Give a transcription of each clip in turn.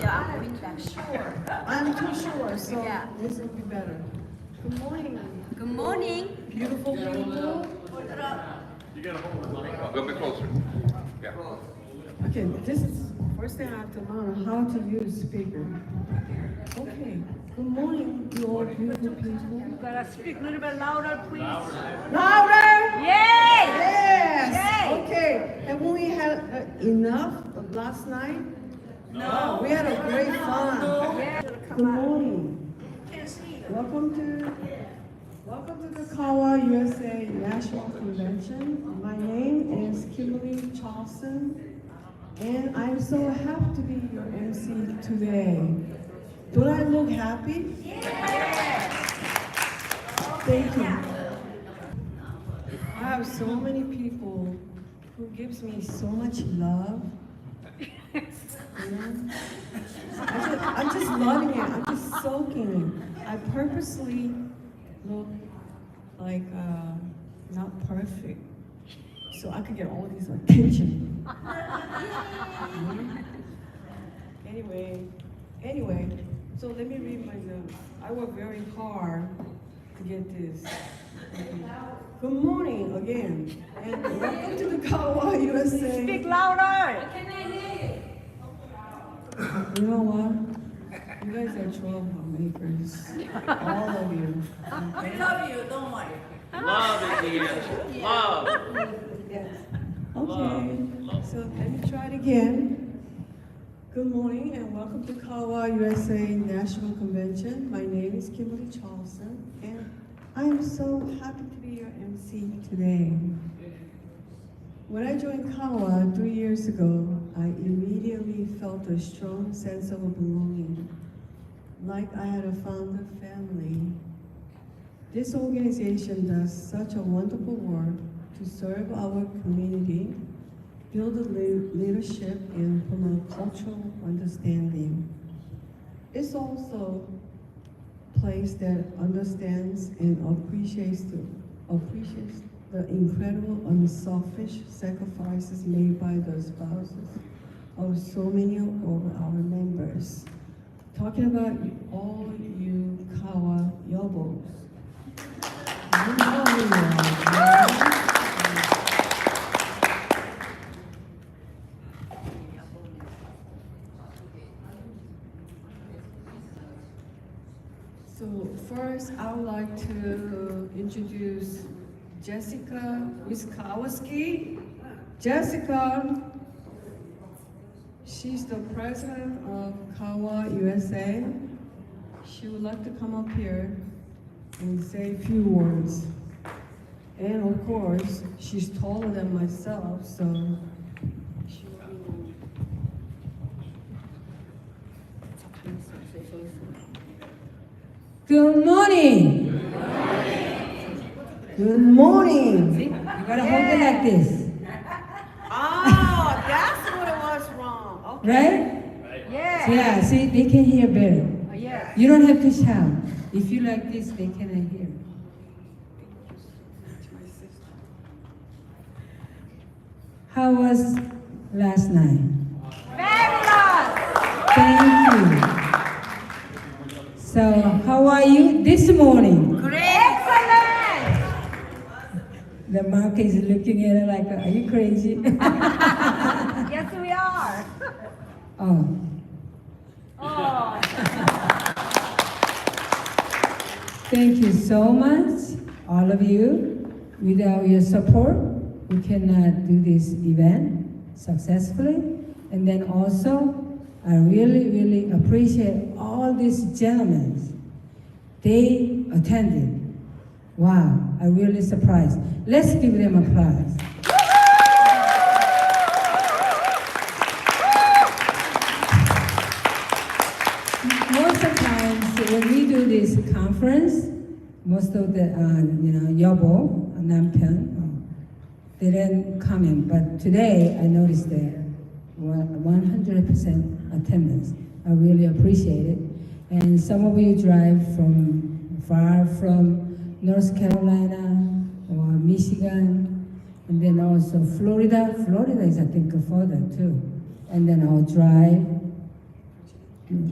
안 보인다. Sure. I'm too sure, so Yeah. this will be better. Good morning, Good morning. beautiful people. A little bit closer. Yeah. Okay, this is first thing I have to learn how to use speaker. Okay, good morning, you all beautiful people. Gotta speak a little bit louder, please. Louder! Yay! Yes! Yay! Okay, and we had enough of last night? No. We had a great fun. Yeah. Good morning. Welcome to the KAWA USA National Convention. My name is Kimberly Charleston, and I'm so happy to be your MC today. Don't I look happy? Thank you. I have so many people who gives me so much love. You know? I'm just loving it. I'm just soaking it. I purposely look like not perfect, so I could get all this attention. Anyway, so let me read my notes. I work very hard to get this. Good morning again, and welcome to the KAWA USA. Speak louder. You know what? You guys are troublemakers. All of you. We love you. Don't worry. Love it, Ian. Love. Okay, so let me try it again. Good morning and welcome to KAWA USA National Convention. My name is Kimberly Charleston, and I am so happy to be your MC today. When I joined KAWA 3 years ago, I immediately felt a strong sense of belonging, like I had found a family. This organization does such a wonderful work to serve our community, build leadership, and promote cultural understanding. It's also a place that understands and appreciates the incredible unselfish sacrifices made by the spouses of so many of our members. Talking about all you KAWA yobos. You know who you are. So first, I would like to introduce Jessica Wiskowski. Jessica, she's the president of KAWA USA. She would like to come up here and say a few words. And of course, she's taller than myself, so she will Good morning. Good morning. See, you gotta hold it like this, Oh, that's what it was wrong. Okay. right? Yeah. Yeah, see, they can hear better. Yeah. You don't have to shout. If you like this, they cannot hear. How was last night? Fabulous. Thank you. So, how are you this morning? Great. Excellent. The mark is looking at her like, are you crazy? Yes, we are. Oh. Oh. Thank you so much, all of you. Without your support, we cannot do this event successfully. And then also, I really, really appreciate all these gentlemen. They attended. Wow, I'm really surprised. Let's give them applause. Most of the times when we do this conference, most of the 여보, 남편, they didn't come in. But today I noticed that 100% attendance. I really appreciate it. And some of you drive from far from North Carolina or Michigan, and then also Florida. Florida is, I think, further too. And then I'll drive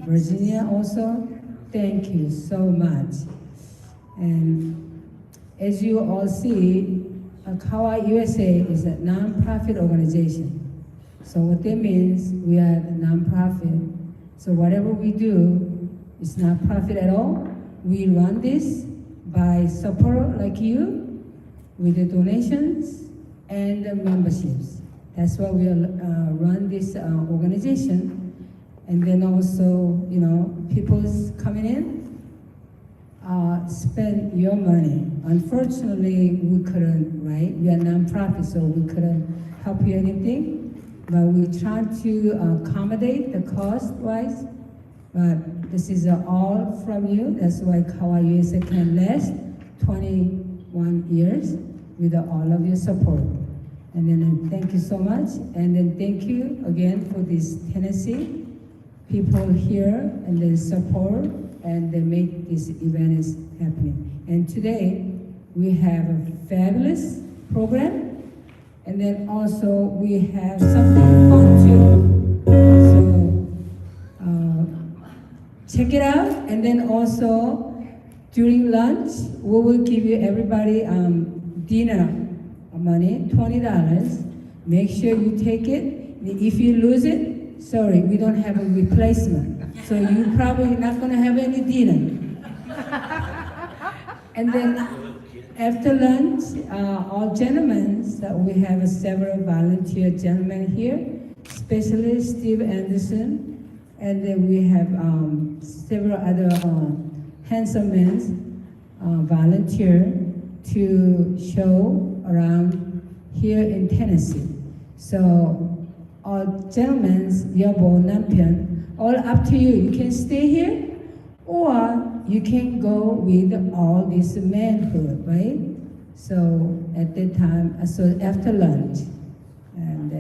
Virginia also. Thank you so much. And as you all see, KAWA USA is a non-profit organization. So what that means, we are a non-profit. So whatever we do is not profit at all. We run this by support like you, with the donations and the memberships. That's why we run this organization. And then also, you know, people's coming in, spend your money. Unfortunately, we couldn't, right? We are non-profit, so we couldn't help you anything. But we try to accommodate the cost-wise. But this is all from you. That's why KAWA USA can last 21 years with all of your support. And then thank you so much. And then thank you again for this Tennessee people here and their support, and they make this event is happening. And today we have a fabulous program, and then also we have something fun too. So check it out, and then also during lunch we will give you everybody dinner money, $20. Make sure you take it. If you lose it, sorry, we don't have a replacement. So you probably not gonna have any dinner. And then after lunch, all gentlemen, we have several volunteer gentlemen here, especially Steve Anderson, and then we have several other handsome men volunteer to show around here in Tennessee. So gentlemen, 여보, 남편, all up to you. You can stay here, or you can go with all this manhood, right? So at that time, so after lunch, and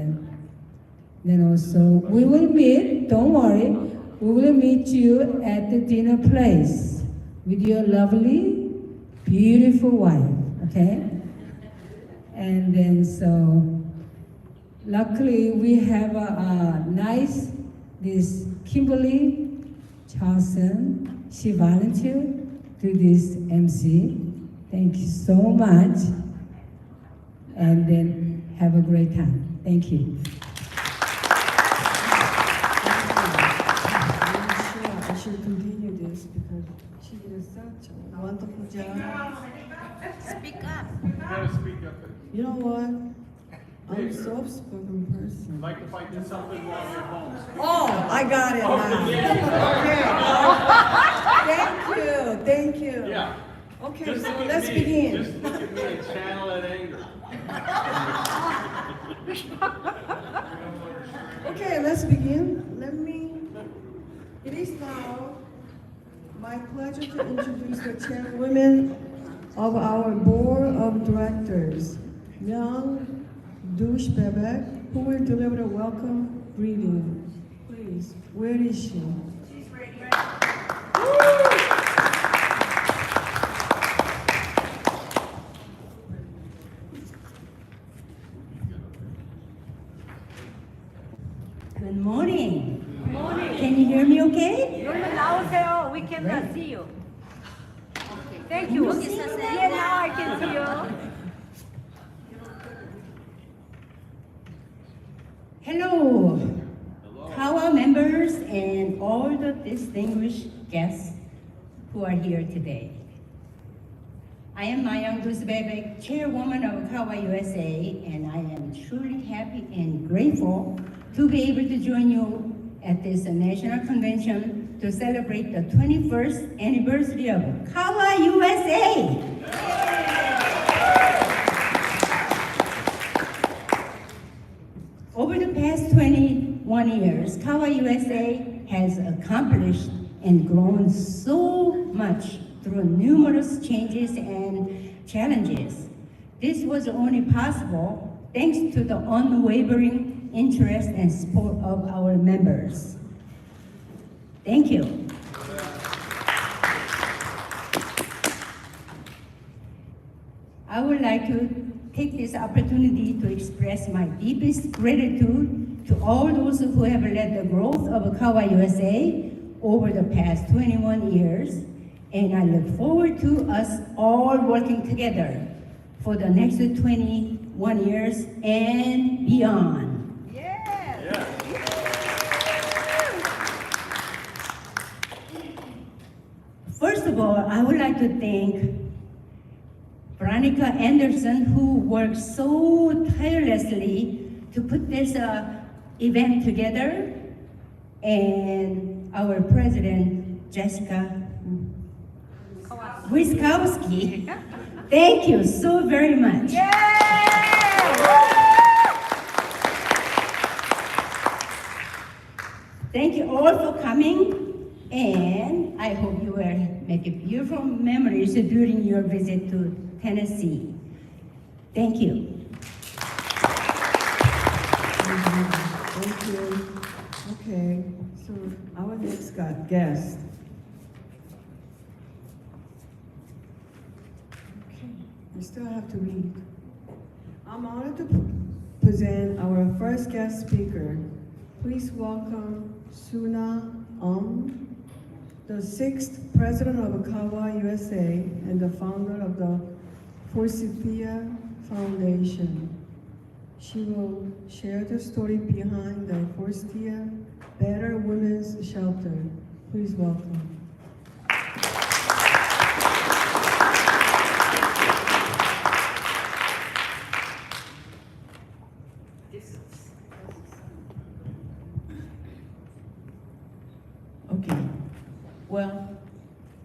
then also we will meet. Don't worry, we will meet you at the dinner place with your lovely, beautiful wife. Okay, and then so. Luckily, we have a nice, this Kimberly Charlson, she volunteered to this MC. Thank you so much. And then have a great time. Thank you. I should continue this because she did such a wonderful job. Speak up. You gotta speak up. You know what? I'm a soft-spoken person. Like if I did something while you're home. Oh, I got it now. Okay. Thank you. Yeah. Okay, Just so look at let's me. begin. Just look at me and channel that anger. Okay, let's begin. It is now my pleasure to introduce the chairwomen of our board of directors, young Douche Bebek, who will deliver a welcome greeting. Please, where is she? She's ready. Good morning. Good morning. Can you hear me okay? 여러분 나오세요. We cannot see you. Thank you. Yeah, now I can see you. Hello, KAWA members and all the distinguished guests who are here today. I am Mayang Dusbebek, chairwoman of KAWA USA, and I am truly happy and grateful to be able to join you at this national convention to celebrate the 21st anniversary of KAWA USA. Over the past 21 years, KAWA USA has accomplished and grown so much through numerous changes and challenges. This was only possible thanks to the unwavering interest and support of our members. Thank you. I would like to take this opportunity to express my deepest gratitude to all those who have led the growth of KAWA USA, over the past 21 years, and I look forward to us all working together for the next 21 years and beyond. Yes. First of all, I would like to thank Veronica Anderson, who worked so tirelessly to put this event together, and our president, Jessica Wiskowski. Thank you so very much. Thank you all for coming, and I hope you will make beautiful memories during your visit to Tennessee. Thank you. Thank you. Okay, so our next guest. Okay, we still have to read. I'm honored to present our first guest speaker. Please welcome Suna the 6th president of KAWA USA and the founder of the Forsythia Foundation. She will share the story behind the Forsythia Better Women's Shelter. Please welcome. Okay, well,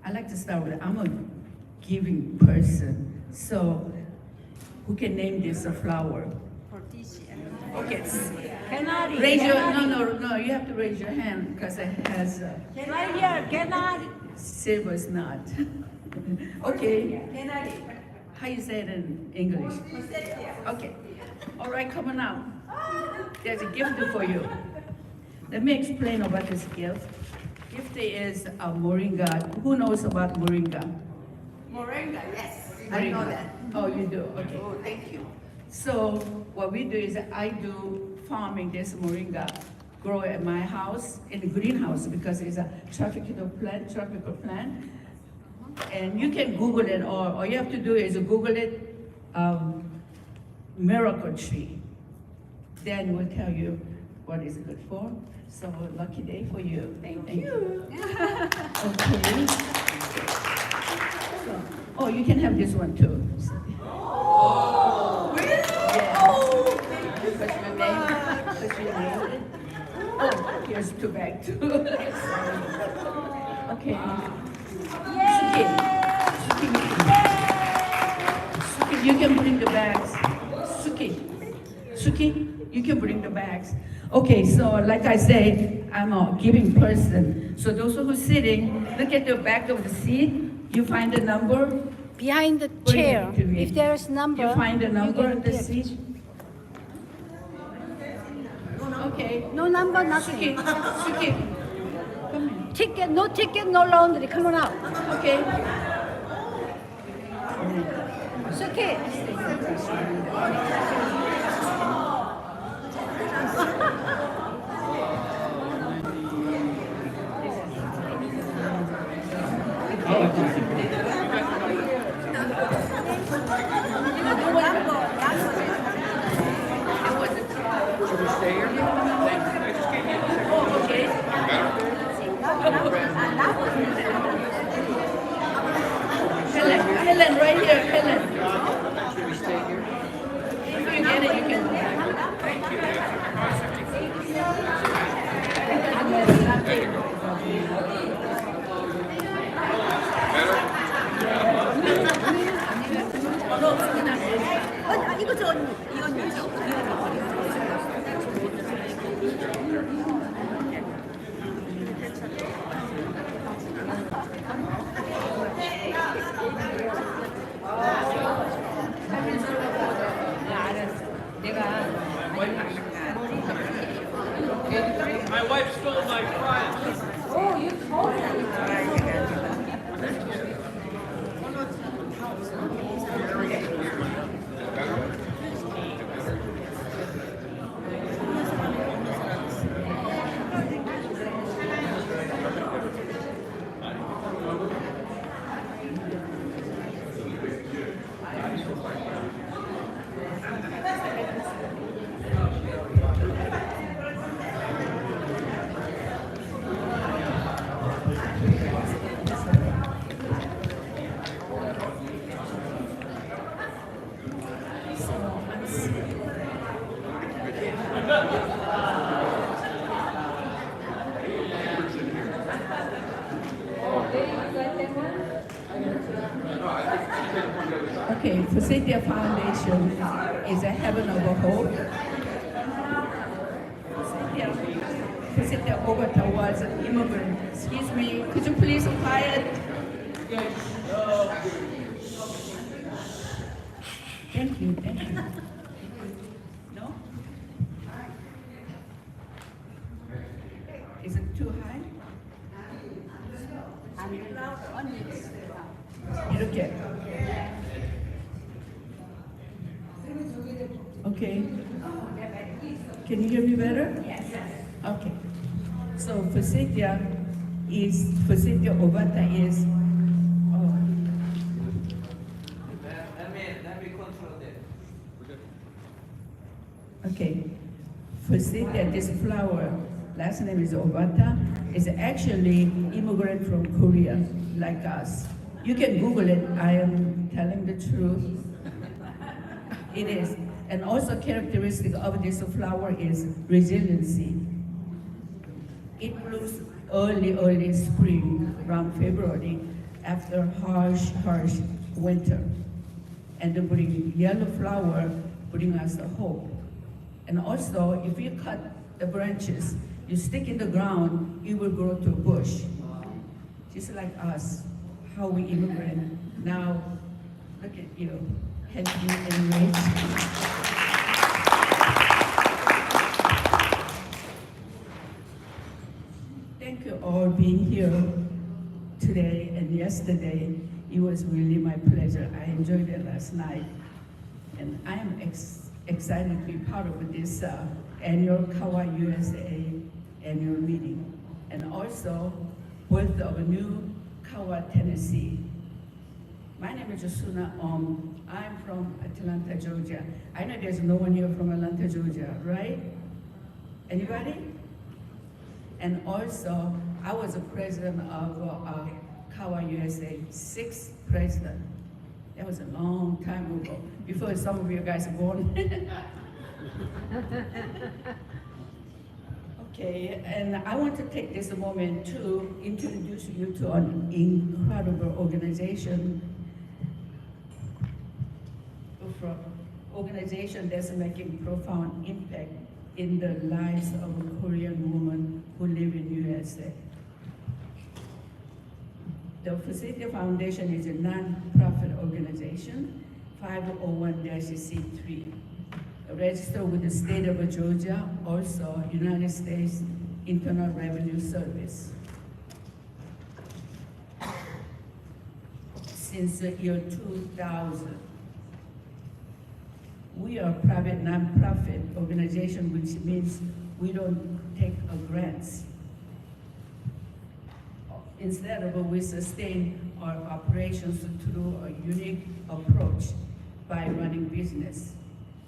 I like to start with, I'm a giving person, so who can name this a flower? Okay, Cannot. raise your, no, you have to raise your hand because it has, Right here, cannot. silver's not. Okay, Cannot. how you say it in English? Okay, all right, come on out. There's a gift for you. Let me explain about this gift. Gift is a moringa. Who knows about moringa? Moringa, yes, I Moringa. know that. Oh, you do, okay. Oh, thank you. So what we do is I do farming this moringa, grow at my house in the greenhouse because it's a tropical plant. And you can Google it, or all you have to do is Google it, miracle tree. Then it will tell you what is good for. So lucky day for you. Thank you. Okay. So, oh, you can have this one too. Oh, really? Yeah. Oh, What's your name? What's your name? Oh, here's two bags too. Okay. Suki, you can bring the bags. Suki, you can bring the bags. Okay, so like I said, I'm a giving person. So those who are sitting, look at the back of the seat. You find the number. Behind the What do you chair, need to read? if there's number. You find the number can on the get. seat. Okay. No number, nothing. Suki, come here. Ticket, no laundry. Come on out. Okay. Suki. Should we stay here? Thank you. I just gave you a second. Oh, okay. Helen, right here, Helen. Should we stay here? If you get it, you can go back. Thank you. It doesn't matter, not There you take. go. Better? Okay, Forsythia Foundation is a heaven of a hope. Forsythia Obata was an immigrant. Excuse me, could you please quiet? Thank you, thank you. No? Is it too high? 이렇게. Okay. Can you hear me better? Yes. Okay. So Forsythia Obata is, Let me control that. okay. Forsythia, this flower, last name is Obata, is actually immigrant from Korea, like us. You can Google it, I am telling the truth. It is. And also characteristic of this flower is resiliency. It blooms early spring, around February, after harsh winter. And the yellow flower bring us the hope. And also, if you cut the branches, you stick in the ground, it will grow to a bush. Just like us, how we immigrate. Now, look at you, healthy and rich. Thank you all being here today and yesterday. It was really my pleasure. I enjoyed it last night. And I am excited to be part of this annual KAWA USA annual meeting. And also, birth of a new KAWA, Tennessee. My name is Jasuna. I'm from Atlanta, Georgia. I know there's no one here from Atlanta, Georgia, right? Anybody? And also, I was the president of KAWA USA, 6th president. That was a long time ago, before some of you guys were born. Okay, and I want to take this moment to introduce you to an incredible organization that's making profound impact in the lives of Korean women who live in USA. The Forsythia Foundation is a non-profit organization, 501(c)(3), registered with the state of Georgia, also United States Internal Revenue Service. Since the year 2000, we are a private non-profit organization, which means we don't take grants. Instead, we sustain our operations through a unique approach by running business.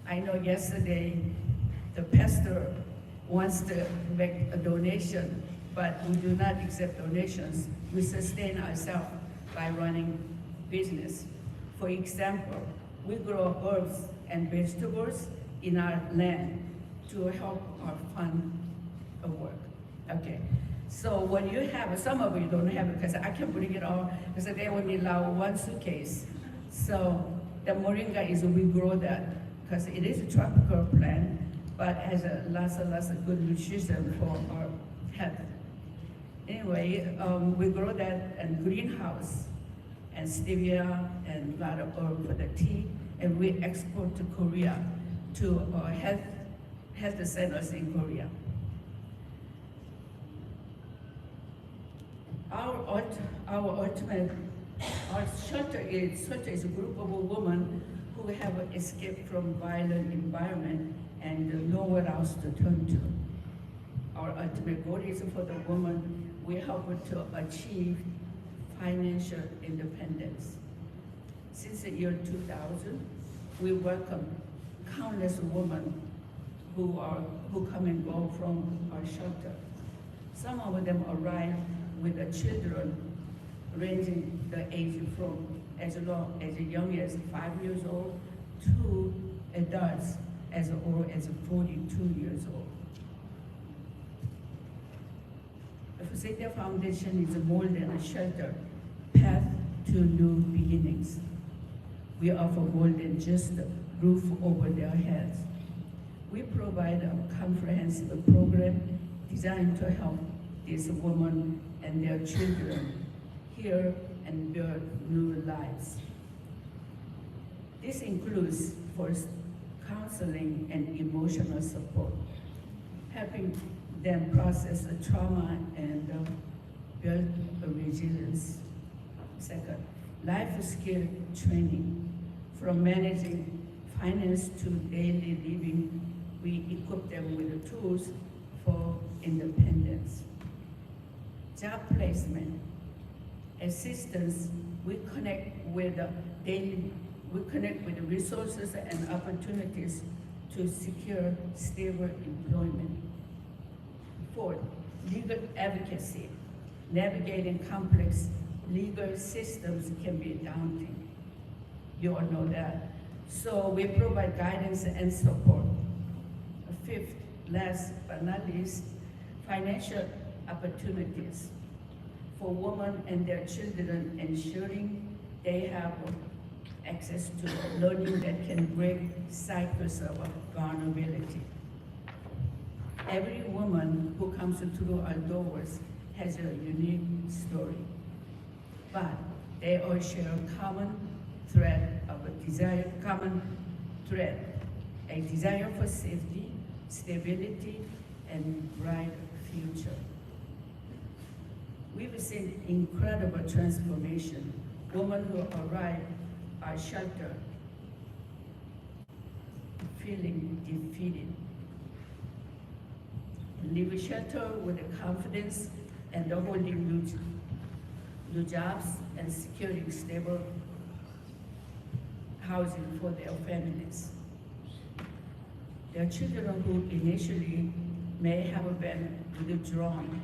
I know yesterday the pastor wants to make a donation, but we do not accept donations. We sustain ourselves by running business. For example, we grow herbs and vegetables in our land to help our fund work. Okay. So when you have, some of you don't have it because I can bring it all because they only allow one suitcase. So the moringa is, we grow that because it is a tropical plant, but has lots of good nutrition for our health. Anyway, we grow that in greenhouse and stevia and a lot of herb for the tea, and we export to Korea to health centers in Korea. Our shelter is a group of women who have escaped from violent environment and nowhere else to turn to. Our ultimate goal is for the woman, we help her to achieve financial independence. Since the year 2000, we welcome countless women who come and go from our shelter. Some of them arrive with the children ranging the age from as young as 5 years old to adults as old as 42 years old. The Forsythia Foundation is more than a shelter, path to new beginnings. we offer more than just a roof over their heads. We provide a comprehensive program designed to help these women and their children heal and build new lives. This includes first counseling and emotional support, helping them process the trauma and build a resilience. Second, life skill training. From managing finance to daily living, we equip them with the tools for independence. Job placement. Assistance, we connect with the resources and opportunities to secure stable employment. Fourth, legal advocacy. Navigating complex legal systems can be daunting. You all know that. So we provide guidance and support. Fifth, last but not least, financial opportunities for women and their children, ensuring they have access to learning that can break cycles of vulnerability. Every woman who comes through our doors has a unique story, but they all share a common thread, a desire for safety, stability, and bright future. We've seen incredible transformation. Women who arrive are sheltered, feeling defeated. Leave shelter with the confidence and holding new jobs and securing stable housing for their families. Their children who initially may have been withdrawn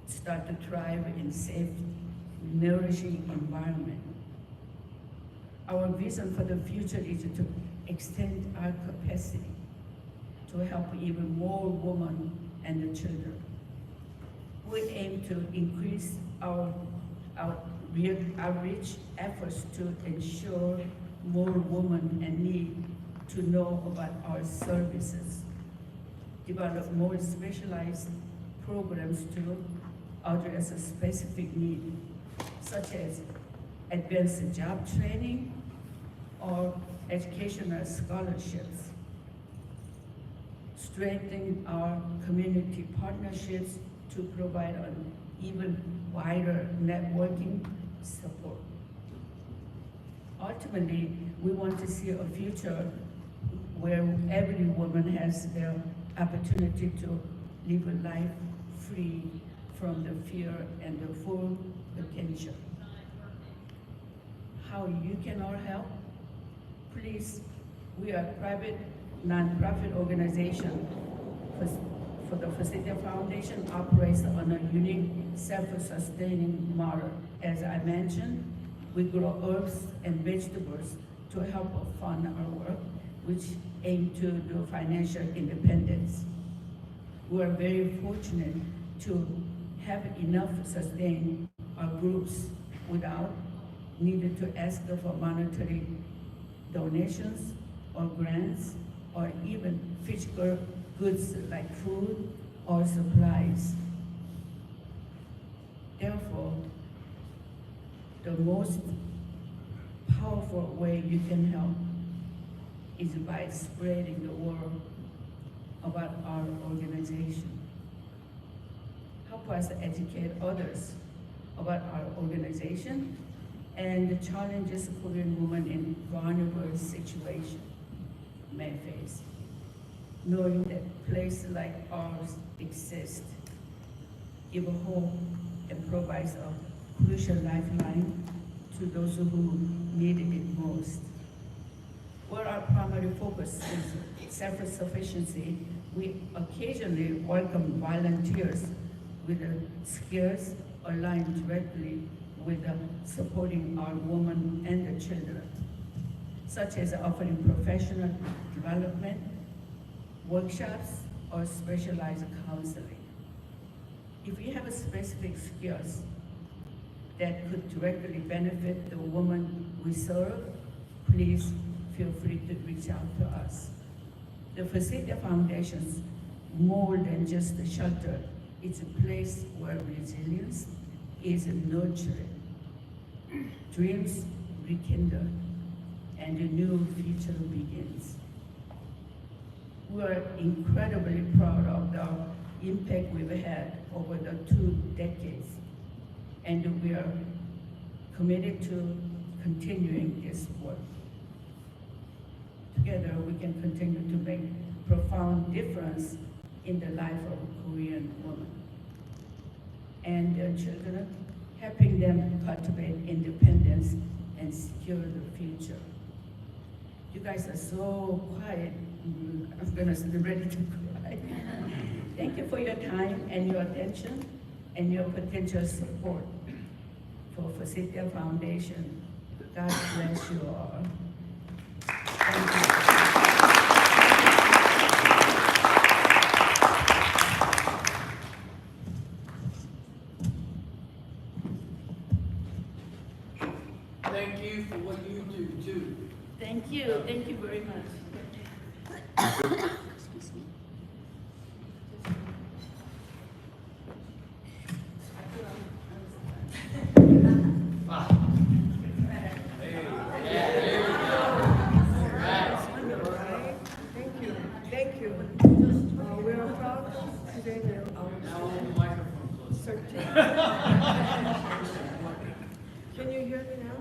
start to thrive in safe, nourishing environment. Our vision for the future is to extend our capacity to help even more women and the children. We aim to increase our outreach efforts to ensure more women in need to know about our services, develop more specialized programs to address a specific need, such as advanced job training or educational scholarships, strengthening our community partnerships to provide an even wider networking support. Ultimately, we want to see a future where every woman has the opportunity to live a life free from the fear and the full potential. How you can all help? Please, we are a private nonprofit organization. For the Facility Foundation operates on a unique self-sustaining model. As I mentioned, we grow herbs and vegetables to help fund our work, which aim to do financial independence. We are very fortunate to have enough to sustain our groups without needing to ask for monetary donations or grants or even physical goods like food or supplies. Therefore, the most powerful way you can help is by spreading the word about our organization. Help us educate others about our organization and the challenges Korean women in vulnerable situations may face. Knowing that places like ours exist, give hope and provides a crucial lifeline to those who need it most. Where our primary focus is self-sufficiency, we occasionally welcome volunteers with skills aligned directly with supporting our women and the children, such as offering professional development, workshops, or specialized counseling. If you have specific skills, that could directly benefit the woman we serve, please feel free to reach out to us. The Facility Foundation is more than just a shelter. It's a place where resilience is nurtured, dreams rekindled, and a new future begins. We are incredibly proud of the impact we've had over the 2 decades, and we are committed to continuing this work. Together, we can continue to make profound difference in the life of a Korean woman and their children, helping them cultivate independence and secure the future. You guys are so quiet. I'm gonna be ready to cry. Thank you for your time and your attention and your potential support for Facility Foundation. God bless you all. Thank you. Thank you for what you do too. Thank you. Thank you very much. Thank you. We are proud to present you our certificate. Can you hear me now?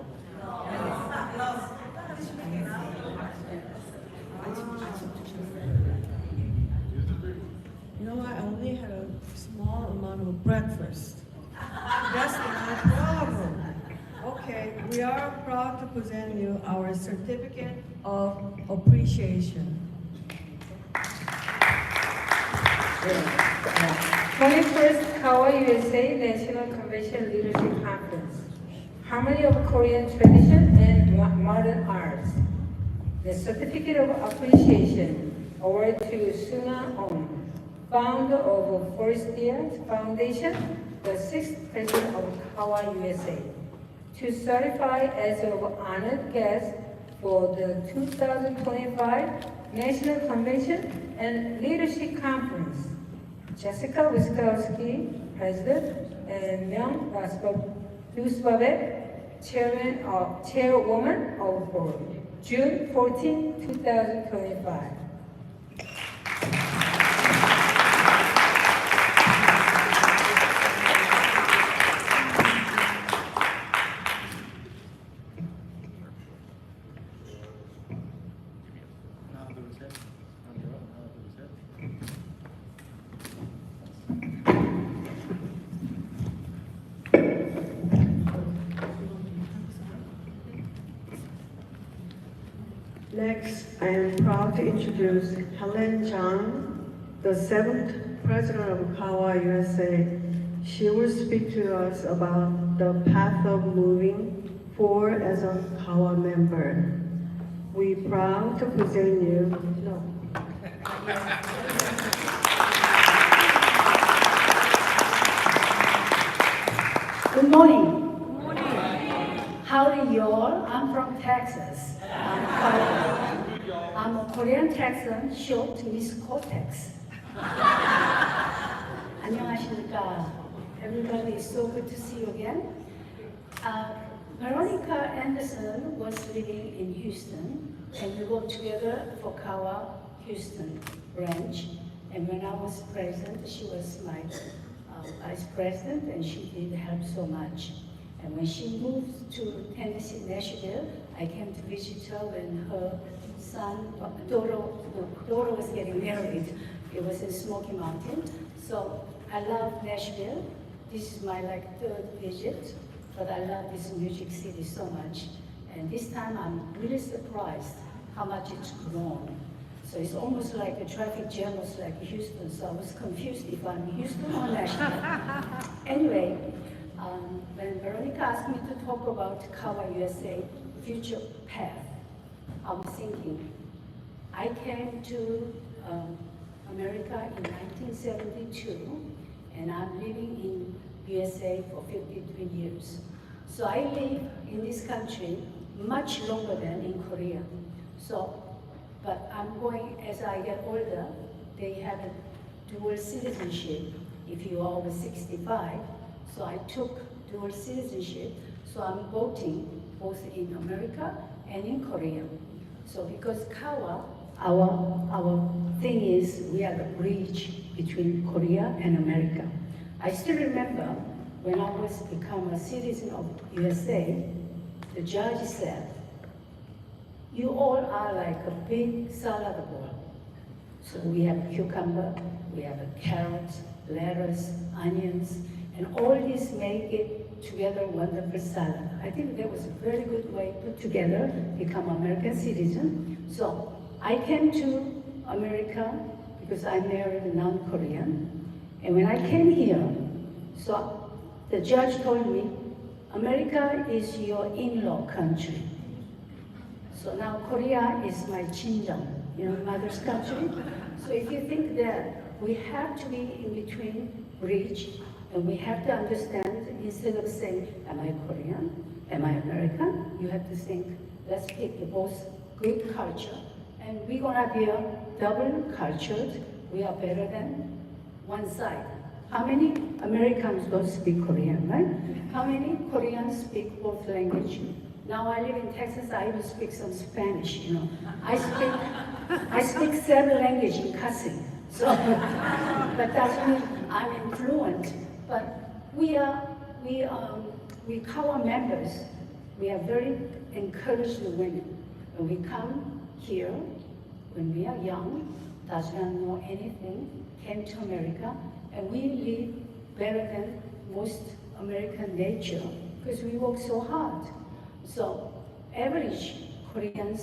You know, I only had a small amount of breakfast. That's my problem. Okay, we are proud to present you our certificate of appreciation. 21st KAWA USA National Convention Leadership Conference. Harmony of Korean Tradition and Modern Arts. The Certificate of Appreciation award to Suna On, founder of Forest Foundation, the 6th president of KAWA USA, to certify as an honored guest for the 2025 National Convention and Leadership Conference. Jessica Wiskowski, President, and Myung Dusbabek, Chairwoman of Board, June 14, 2025. Next, I am proud to introduce Helen Zhang, the 7th President of KAWA USA. She will speak to us about the path of moving forward as a KAWA member. We proud to present you. No. Good morning. Howdy, y'all. I'm from Texas. I'm a Korean Texan, short to Miss Cortex. 안녕하십니까. Everybody, it's so good to see you again. Veronica Anderson was living in Houston, and we worked together for KAWA Houston branch. And when I was president, she was my vice president, and she did help so much. And when she moved to Tennessee, Nashville, I came to visit her when her daughter was getting married. It was in Smoky Mountain. So I love Nashville. This is my 3rd visit, but I love this music city so much. And this time I'm really surprised how much it's grown. So it's almost like a traffic jam was like Houston, so I was confused if I'm Houston or Nashville. Anyway, when Veronica asked me to talk about KAWA USA future path, I was thinking, I came to America in 1972, and I'm living in USA for 53 years. So I live in this country much longer than in Korea. So, but I'm going, as I get older, they have a dual citizenship if you are over 65. So I took dual citizenship, so I'm voting both in America and in Korea. So because KAWA, our thing is we are the bridge between Korea and America. I still remember when I was become a citizen of USA, the judge said, you all are like a big salad bowl. So we have cucumber, we have carrots, lettuce, onions, and all this make it together wonderful salad. I think that was a very good way put together, become American citizen. So I came to America because I married a non-Korean. And when I came here, so the judge told me, America is your in-law country. So now Korea is my 친정, mother's country. So if you think that we have to be in between bridge, and we have to understand, instead of saying, am I Korean? Am I American? You have to think, let's pick the both good culture, and we're gonna be a double cultured. We are better than one side. How many Americans don't speak Korean, right? How many Koreans speak both language? Now I live in Texas, I even speak some Spanish, I speak 7 languages in cussing. So, but that's mean I'm fluent. But we KAWA members, we are very encouraged women. When we come here, when we are young, doesn't know anything, came to America, and we live better than most American nature because we work so hard. So average Korean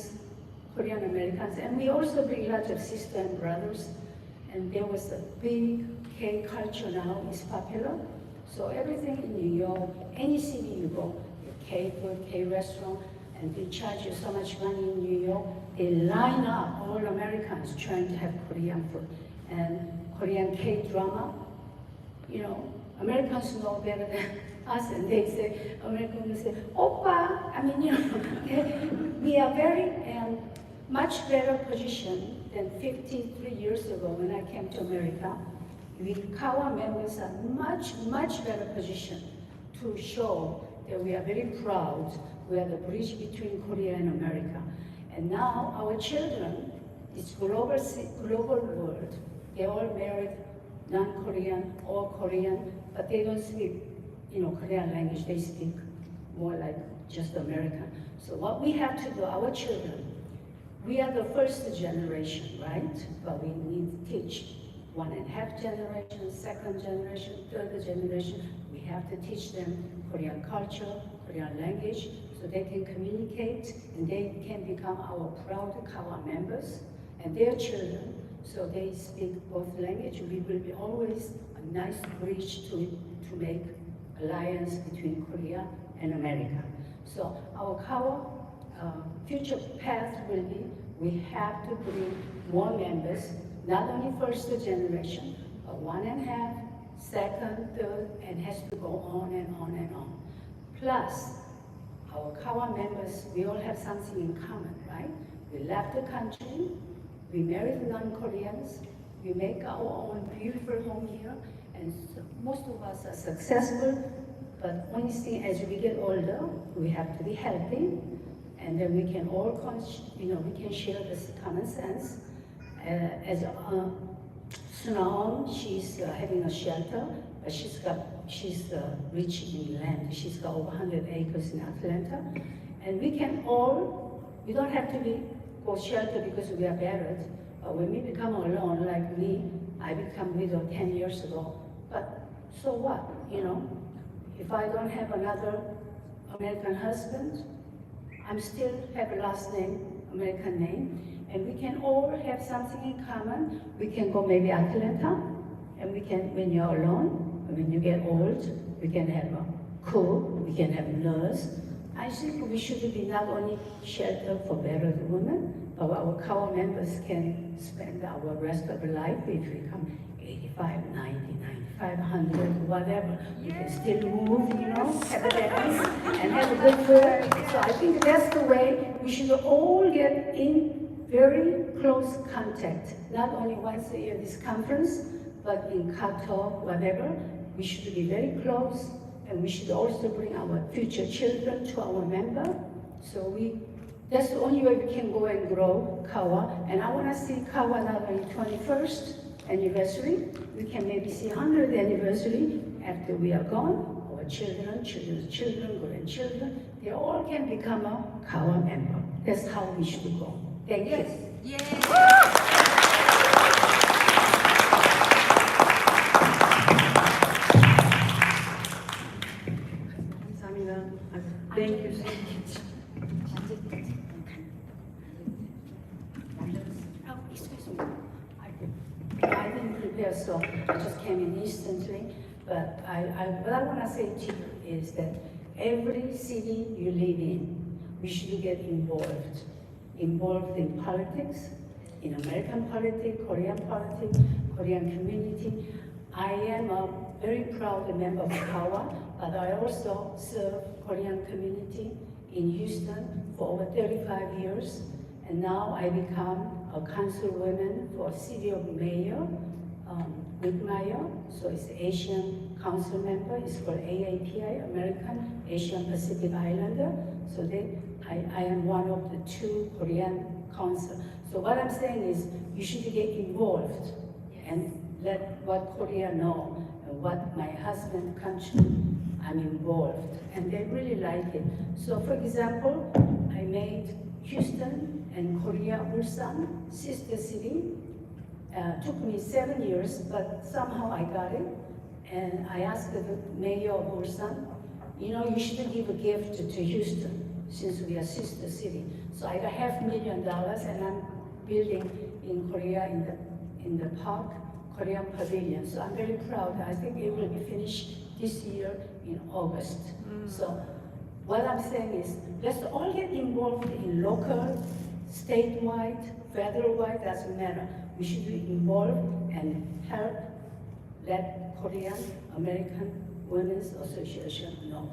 Americans, and we also bring lots of sisters and brothers, and there was a big K culture now is popular. So everything in New York, any city you go, K food, K restaurant, and they charge you so much money in New York, they line up all Americans trying to have Korean food. And Korean K-drama, Americans know better than us, and they say, Americans say, Oppa, we are very much better position than 53 years ago when I came to America. We KAWA members are much better position to show that we are very proud. We are the bridge between Korea and America. And now our children, it's global world. They all married non-Korean or Korean, but they don't speak, Korean language. They speak more like just American. So what we have to do, our children, we are the first generation, right? But we need to teach 1.5 generation, second generation, third generation. We have to teach them Korean culture, Korean language, so they can communicate and they can become our proud KAWA members and their children. So they speak both language. We will be always a nice bridge to make alliance between Korea and America. So our KAWA future path will be, we have to bring more members, not only first generation, but 1.5, second, third, and has to go on and on and on. Plus, our KAWA members, we all have something in common, right? We left the country, we married non-Koreans, we make our own beautiful home here, and so most of us are successful, but only thing as we get older, we have to be healthy, and then we can all, we can share this common sense. As Sunal, she's having a shelter, but she's rich in land. She's got over 100 acres in Atlanta, and we can all, we don't have to go shelter because we are married. But when we become alone, like me, I become widow 10 years ago. But so what, If I don't have another American husband, I'm still have a last name, American name, and we can all have something in common. We can go maybe Atlanta, and we can, when you're alone, when you get old, we can have a cook, we can have nurse. I think we should be not only shelter for married women, but our KAWA members can spend our rest of life if we come 85, 90, 95. 500, whatever. You can still move, you know, have a dance and have a good food. So I think that's the way we should all get in very close contact, not only once a year this conference, but in Kato, whatever. We should be very close, and we should also bring our future children to our member. So that's the only way we can go and grow KAWA. And I want to see KAWA not only 21st anniversary, we can maybe see 100th anniversary after we are gone. Our children, children's children, grandchildren, they all can become a KAWA member. That's how we should go. Thank you. 감사합니다. Thank you so much. Oh, excuse me. I didn't prepare, so I just came in instantly. But what I want to say to you is that every city you live in, we should get involved. Involved in politics, in American politics, Korean community. I am a very proud member of KAWA, but I also serve Korean community in Houston for over 35 years. And now I become a councilwoman for City of Mayor, Whitmire. So it's Asian council member. It's called AAPI, American Asian Pacific Islander. So I am one of the 2 Korean council. So what I'm saying is you should get involved and let what Korea know and what my husband country, I'm involved. And they really like it. So for example, I made Houston and Korea, Ulsan, sister city. Took me 7 years, but somehow I got it. And I asked the mayor of Ulsan, you know, you should give a gift to Houston since we are sister city. So I got $500,000 and I'm building in Korea in the park, Korean pavilion. So I'm very proud. I think it will be finished this year in August. So what I'm saying is, let's all get involved in local, statewide, federal-wide, doesn't matter. We should be involved and help let Korean American Women's Association know.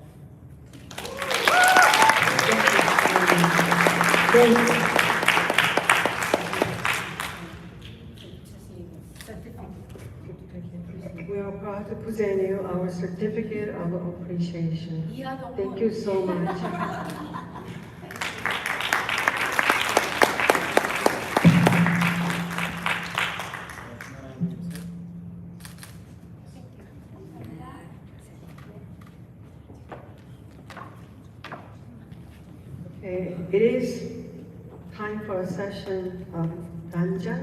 We are proud to present you our certificate of appreciation. Thank you so much. Okay, it is time for a session of danjan.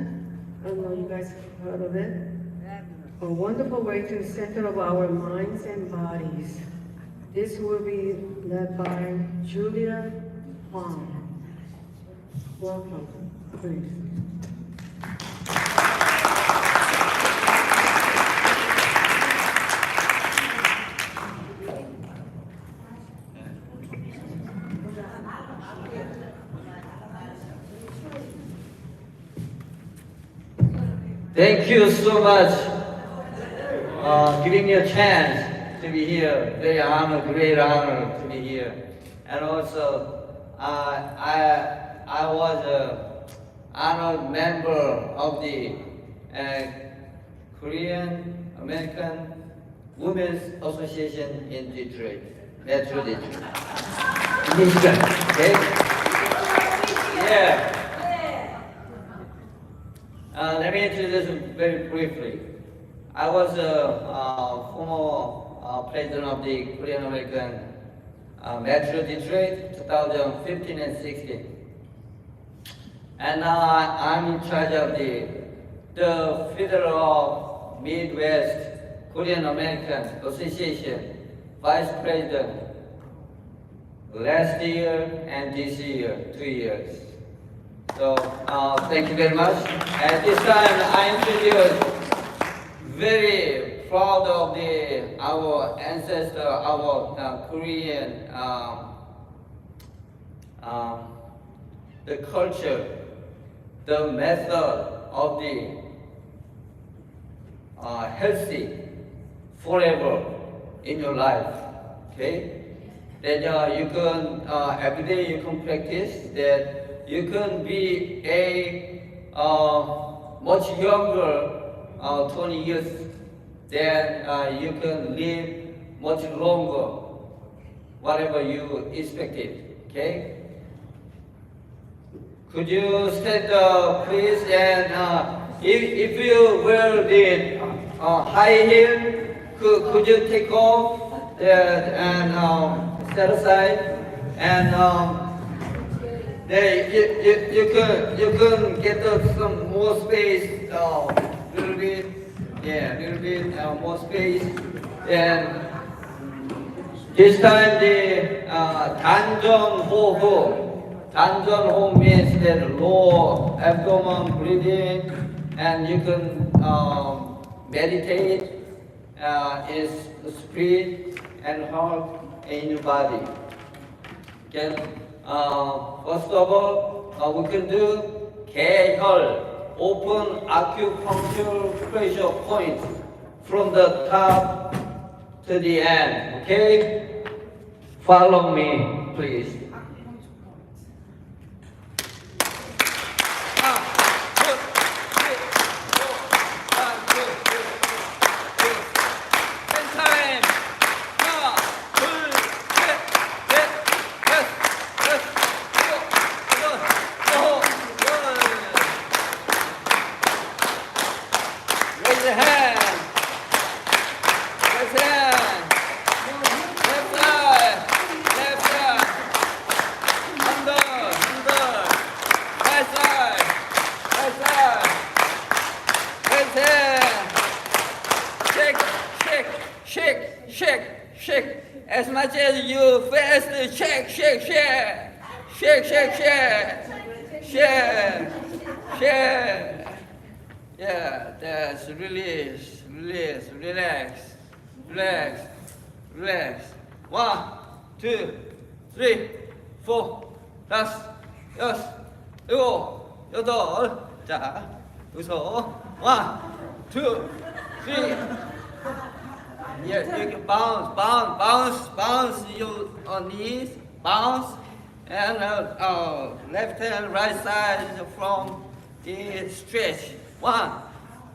I don't know if you guys have heard of it. A wonderful way to center of our minds and bodies. This will be led by Julia Huang. Welcome, please. Thank you so much giving me a chance to be here. Very honored, great honor to be here. And also, I was an honored member of the Korean American Women's Association in Detroit, Metro Detroit, Michigan. Okay? Yeah. Let me introduce you very briefly. I was a former president of the Korean American Metro Detroit, 2015 and 16. And now I'm in charge of the Federal Midwest Korean American Association, Vice President, last year and this year, 2 years. So thank you very much. At this time, I introduce very proud of our ancestor, our Korean, the culture, the method of the healthy forever in your life. Okay? Then you can every day you can practice that you can be a much younger 20 years. Then you can live much longer, whatever you expected. Okay? Could you stand up, please? And if you wear the high heel, could you take off that and set aside? And then you can get some more space, little bit, yeah, little bit more space. And this time the 단전 호흡. 단전 호흡 means that low abdomen breathing, and you can meditate is spirit and heart in your body. Okay. First of all, we can do KAWA, open acupuncture pressure point from the top to the end. Okay. Follow me, please. Raise your hand. Raise your hand. Left side. Left side. Under. Right side. Right side. Raise hand. Shake. As much as you fast, shake. Yeah, that's release, relax. 1, 2, 3, 4, 5, 6, 7, 8. 자, 여기서 1, 2, 3. Yeah, you can bounce your knees, bounce, and left hand, right side from the stretch. 1,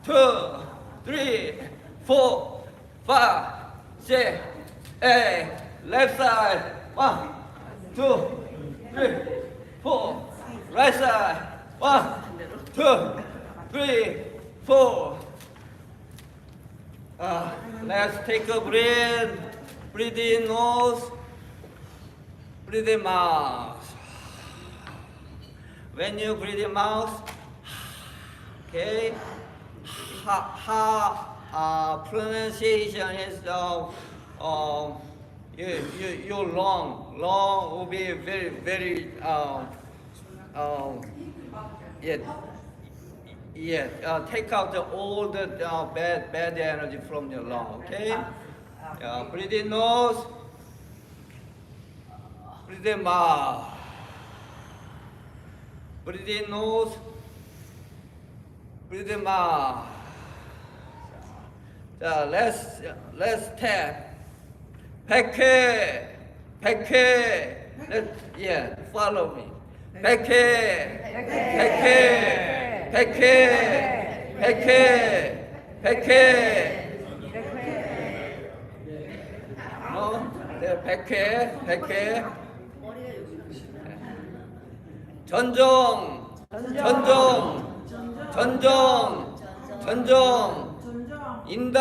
2, 3, 4, 5, 6, 8. Left side. 1, 2, 3, 4. Right side. 1, 2, 3, 4. Let's take a breath. Breathe in nose. Breathe in mouth. When you breathe in mouth, okay, pronunciation is your long will be very take out all the bad energy from your lung. Okay, breathe in nose, breathe in mouth, breathe in nose. Breathe in mouth. Let's tap. Peke. Follow me. Peke. No, peke. 전정. 인당.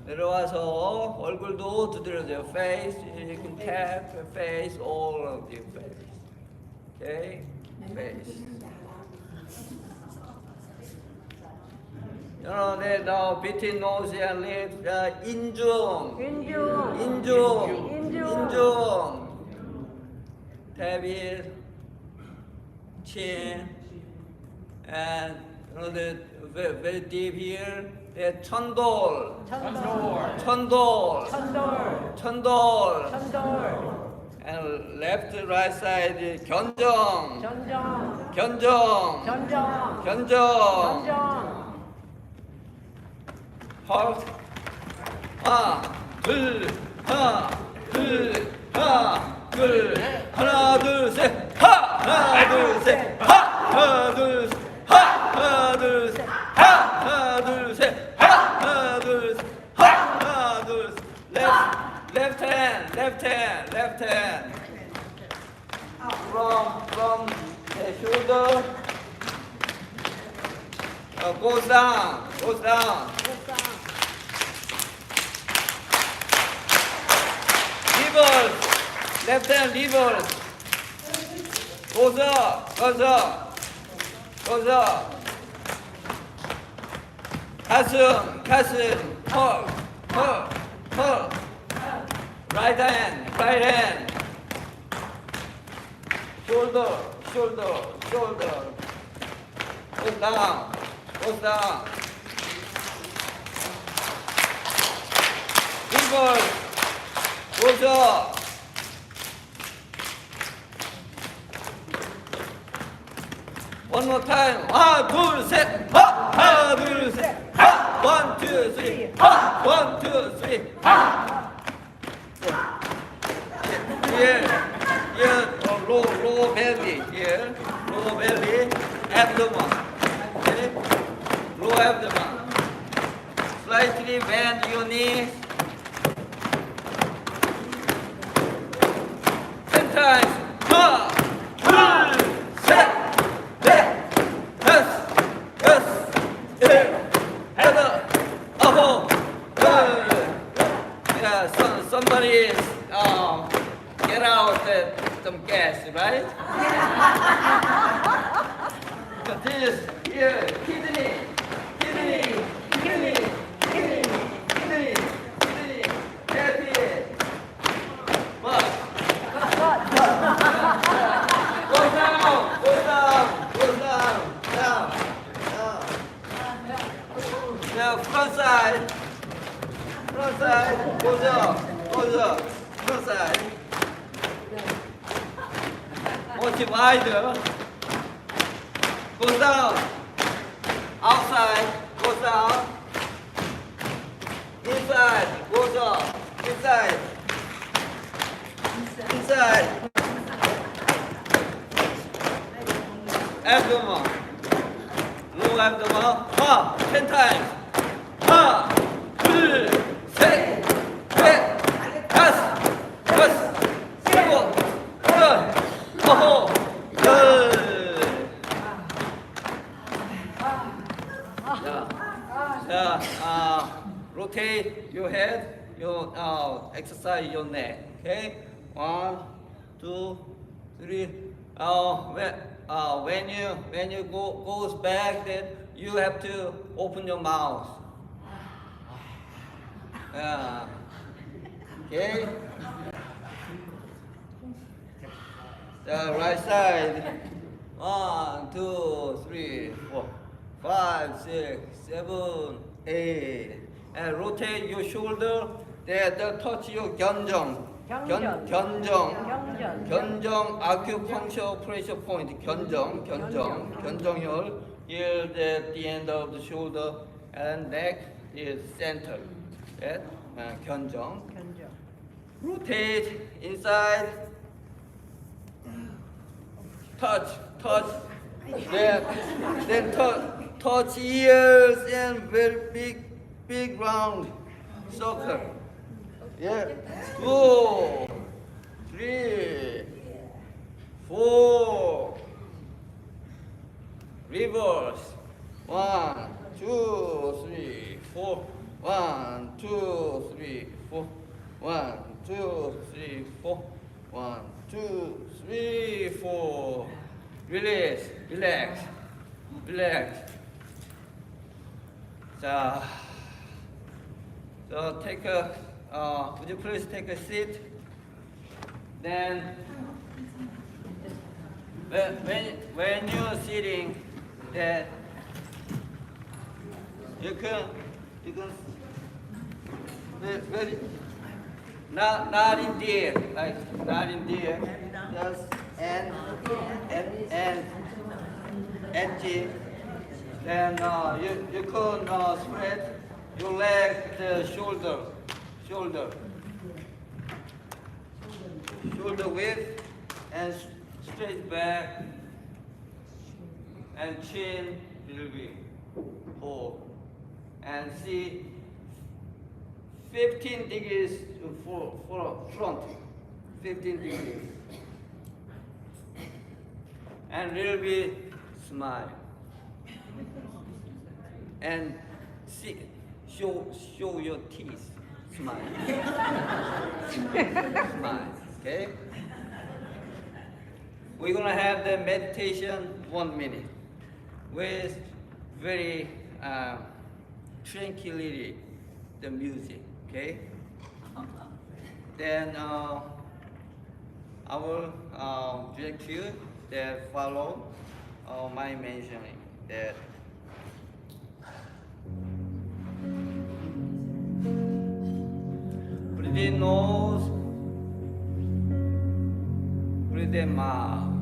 내려와서 얼굴도 두드려줘요. Face, you can tap your face, all of your face. Okay, face. Now between nose and lips, 인중. Tap it, chin, and very deep here. 천돌. And left, right side, 견정. hold. 하나, 둘, 하나, 둘, 하나, 둘, 하나, 둘, 셋, 하나, 둘, 셋, 하나, 둘, 셋, 하나, 둘, 셋, 하나, 둘, 셋, 하나, 둘, 셋, 하나, 둘, 셋. Left hand, left hand, left hand. From the shoulder. Goes down, goes down. Reverse, left hand reverse. Goes up, goes up, goes up. 가슴, hold, hold, hold. Right hand, right hand. Shoulder, shoulder, shoulder. Goes down, goes down. Reverse, goes up. One more time. 하나, 둘, 셋. 하나, 둘, 셋. One, two, three. One, two, three. Here, low belly. Here, low belly, abdomen. Okay, low abdomen. Slightly bend your knees. 10 times. 하나, 둘, 셋, 넷, 다섯, 여섯, 일곱, 여덟, 아홉, 열. Yeah, somebody get out some gas, right? Continuous. Here, kidney, happy. But go down. Now front side, goes up, front side. Much wider, goes down, outside, goes down, inside, goes up, inside, abdomen, low abdomen, 10 times, 하나, 둘, 셋, 넷, 다섯, 여섯, 일곱, 여덟, 아홉, 열. Rotate your head, exercise your neck. Okay, 1, 2, 3. When you goes back, then you have to open your mouth. Okay. The right side. 1, 2, 3, 4, 5, 6, 7, 8. And rotate your shoulder. Then touch your 견정. 견정 acupuncture pressure point. 견정혈. Here at the end of the shoulder and neck is center. Okay? 견정. Rotate inside. Touch. Then touch ears and very big round circle. Yeah. 2, 3, 4. Reverse. 1, 2, 3, 4. 1, 2, 3, 4. 1, 2, 3, 4. 1, 2, 3, 4. Release. Relax. So take would you please take a seat? Then when you're sitting, then you can very not in the air, like not in the air, just and edgy. Then you can spread your leg, the shoulder, shoulder width, and straight back, and chin will be hold, and see 15 degrees for front, 15 degrees, and little bit smile, and see, show your teeth, smile, smile, okay? We're gonna have the meditation 1 minute with very tranquility, the music, okay? Then I will direct you that follow my mentioning that breathe in nose, breathe in mouth.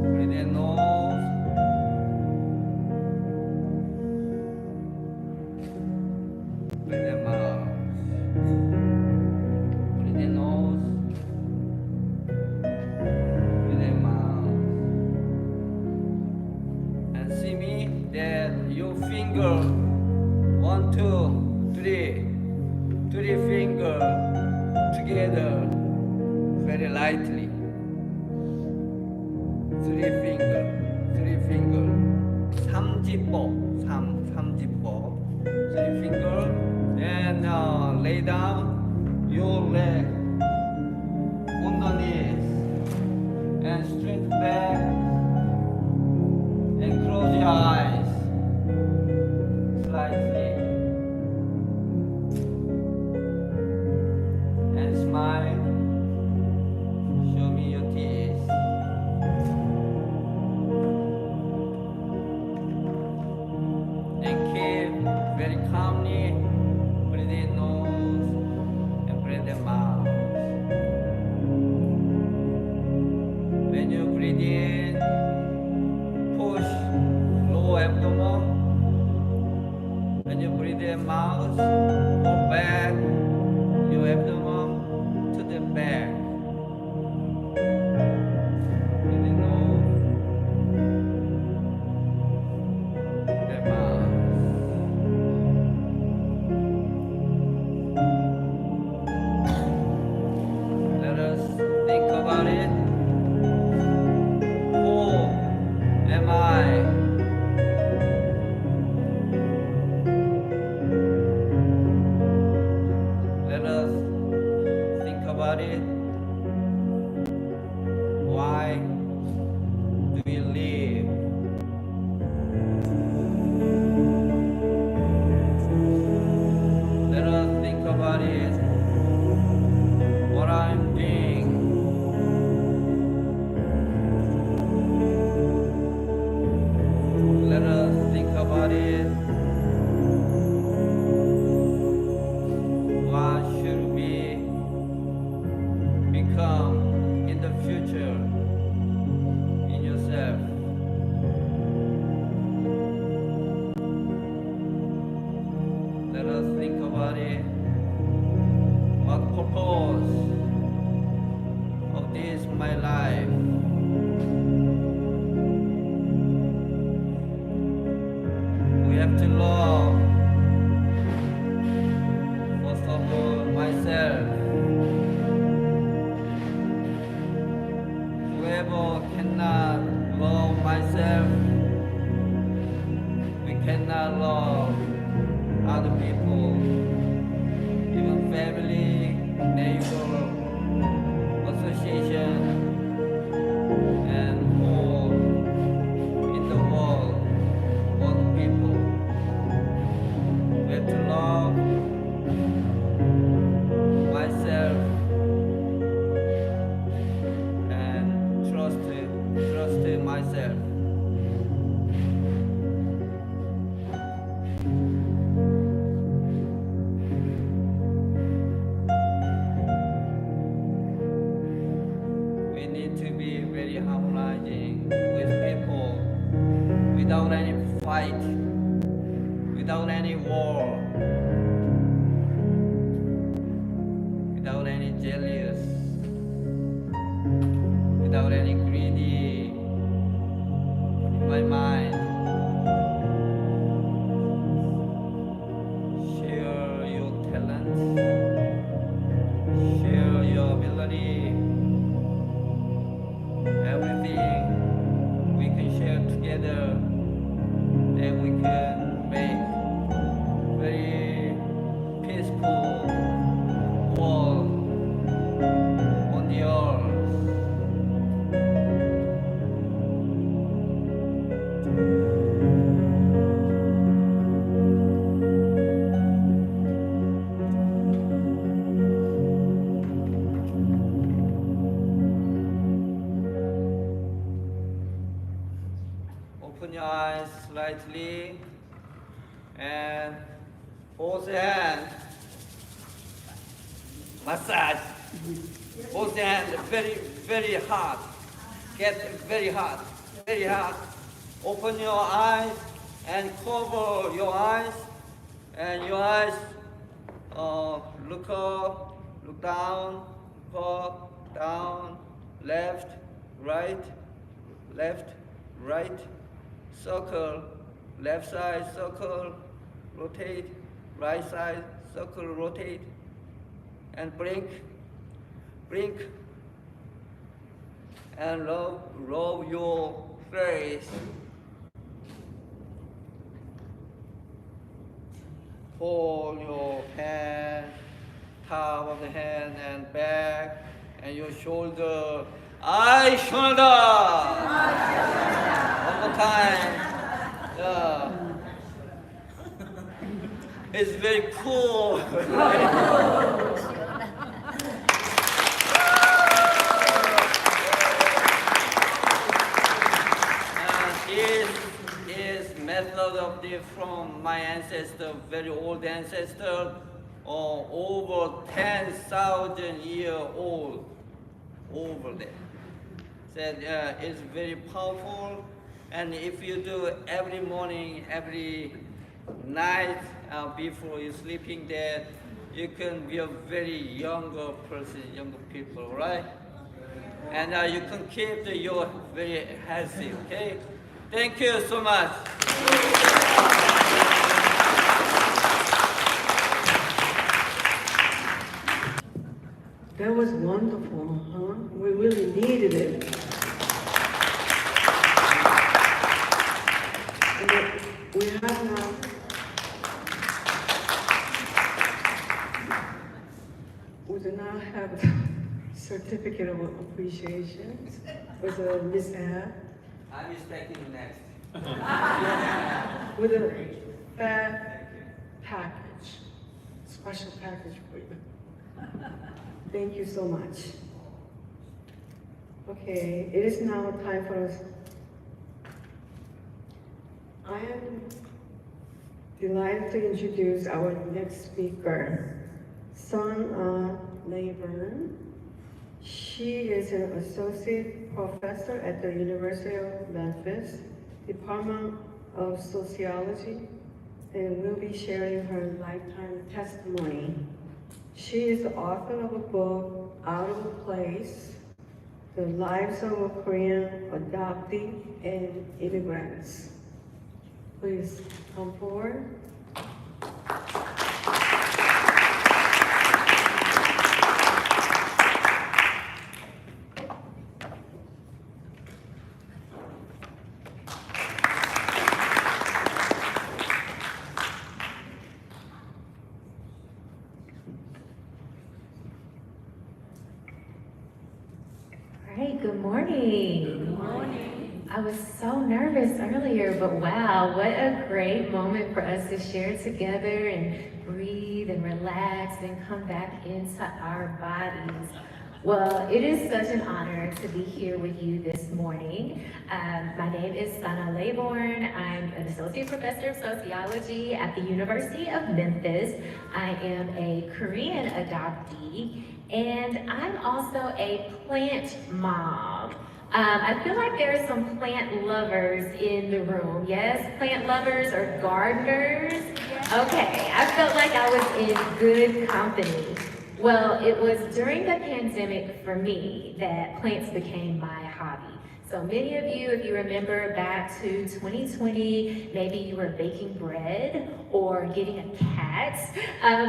Breathe in nose. Breathe in mouth. Breathe in nose. Breathe in mouth. And see me that your finger, 1, 2, 3, 3 finger together very lightly. 3 finger. 삼지법, 삼지법. 3 finger. Then lay down your leg on the knees and straight back and close your eyes slightly and smile. Show me your teeth. And keep very calmly breathe in nose and breathe in mouth. When you breathe in, push low abdomen. When you breathe in mouth, go back your abdomen to the back. Breathe in nose, the mouth. Let us think about it. Who am I? Let us think about it. Why do we live? Let us think about it. What I'm doing. Let us think about it. What should we become in the future in yourself? Let us think about it. What purpose of this my life? We have to love, first of all, myself. Whoever cannot love myself, we cannot love other people, even family, neighbor, association, and all in the world, all people. We have to love myself and trust myself. any fight, without any war, without any jealous, without any greedy in my mind. Share your talent, share your ability, everything we can share together, then we can make very peaceful world on the earth. Open your eyes slightly and both hands massage. Both hands very hard. Get very hard, very hard. Open your eyes and cover your eyes, and your eyes look up, look down, up, down, left, right, circle, left side, circle, rotate, right side, circle, rotate, and blink, and rub your face. Hold your hand, top of the hand and back, and your shoulder, eye, shoulder. One more time. Yeah. It's very cool. Is method of the from my ancestor, very old ancestor, over 10,000 years old, over there. Said it's very powerful, and if you do every morning, every night before you sleeping there, you can be a very younger person, younger people, right? And you can keep your very healthy, okay? Thank you so much. That was wonderful, huh? We really needed it. And we have now we do not have a certificate of appreciation. With a Miss Ab. I'm expecting you next. With a fat package, special package for you. Thank you so much. Okay, it is now time for us. I am delighted to introduce our next speaker, Sun Layburn. She is an associate professor at the University of Memphis, Department of Sociology, and will be sharing her lifetime testimony. She is the author of a book, Out of Place, The Lives of Korean Adoptees and Immigrants. Please come forward. Good morning. Good morning. I was so nervous earlier, but wow, what a great moment for us to share together and breathe and relax and come back into our bodies. Well, it is such an honor to be here with you this morning. My name is Sana Laybourne. I'm an associate professor of sociology at the University of Memphis. I am a Korean adoptee, and I'm also a plant mom. I feel like there are some plant lovers in the room. Yes, plant lovers or gardeners? Okay, I felt like I was in good company. Well, it was during the pandemic for me that plants became my hobby. So many of you, if you remember back to 2020, maybe you were baking bread or getting a cat.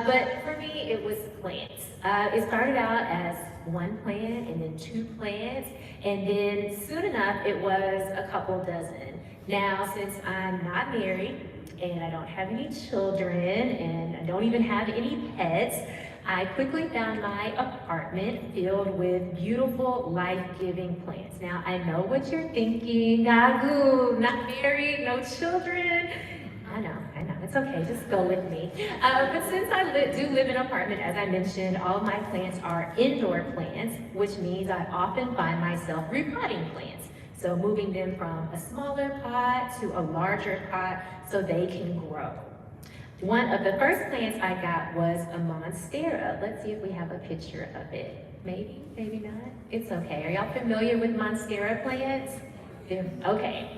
But for me, it was plants. It started out as one plant and then 2 plants, and then soon enough, it was a couple dozen. Now, since I'm not married and I don't have any children and I don't even have any pets, I quickly found my apartment filled with beautiful, life-giving plants. Now, I know what you're thinking. Agoo, not married, no children. I know, it's okay, just go with me. But since I do live in an apartment, as I mentioned, all of my plants are indoor plants, which means I often find myself repotting plants. So moving them from a smaller pot to a larger pot so they can grow. One of the first plants I got was a monstera. Let's see if we have a picture of it. Maybe, maybe not. It's okay. Are y'all familiar with monstera plants? Okay.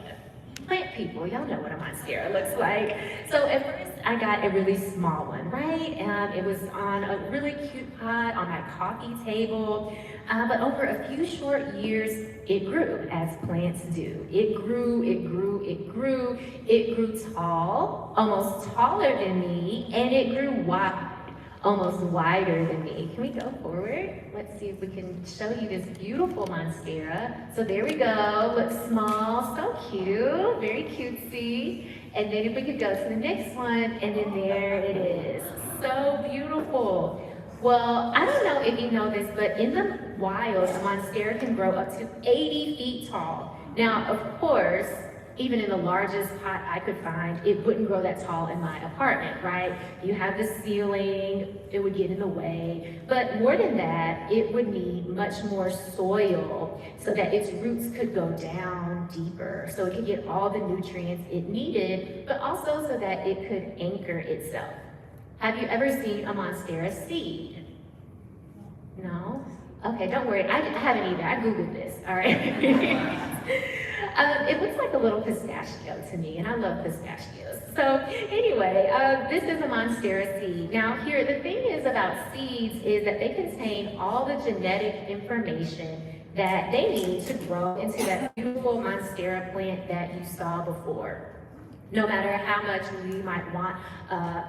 Plant people, y'all know what a monstera looks like. So at first I got a really small one, right? It was on a really cute pot on my coffee table. But over a few short years, it grew, as plants do. It grew, it grew, it grew. It grew tall, almost taller than me, and it grew wide, almost wider than me. Can we go forward? Let's see if we can show you this beautiful monstera. So there we go, looks small, so cute, very cutesy. And then if we could go to the next one, and then there it is, so beautiful. Well, I don't know if you know this, but in the wild, a monstera can grow up to 80 feet tall. Now, of course, even in the largest pot I could find, it wouldn't grow that tall in my apartment, right? You have the ceiling, it would get in the way. But more than that, it would need much more soil so that its roots could go down deeper, so it could get all the nutrients it needed, but also so that it could anchor itself. Have you ever seen a monstera seed? No? Okay, don't worry, I haven't either, I Googled this, all right? It looks like a little pistachio to me, and I love pistachios. So anyway, this is a monstera seed. Now here, the thing is about seeds is that they contain all the genetic information that they need to grow into that beautiful monstera plant that you saw before. No matter how much you might want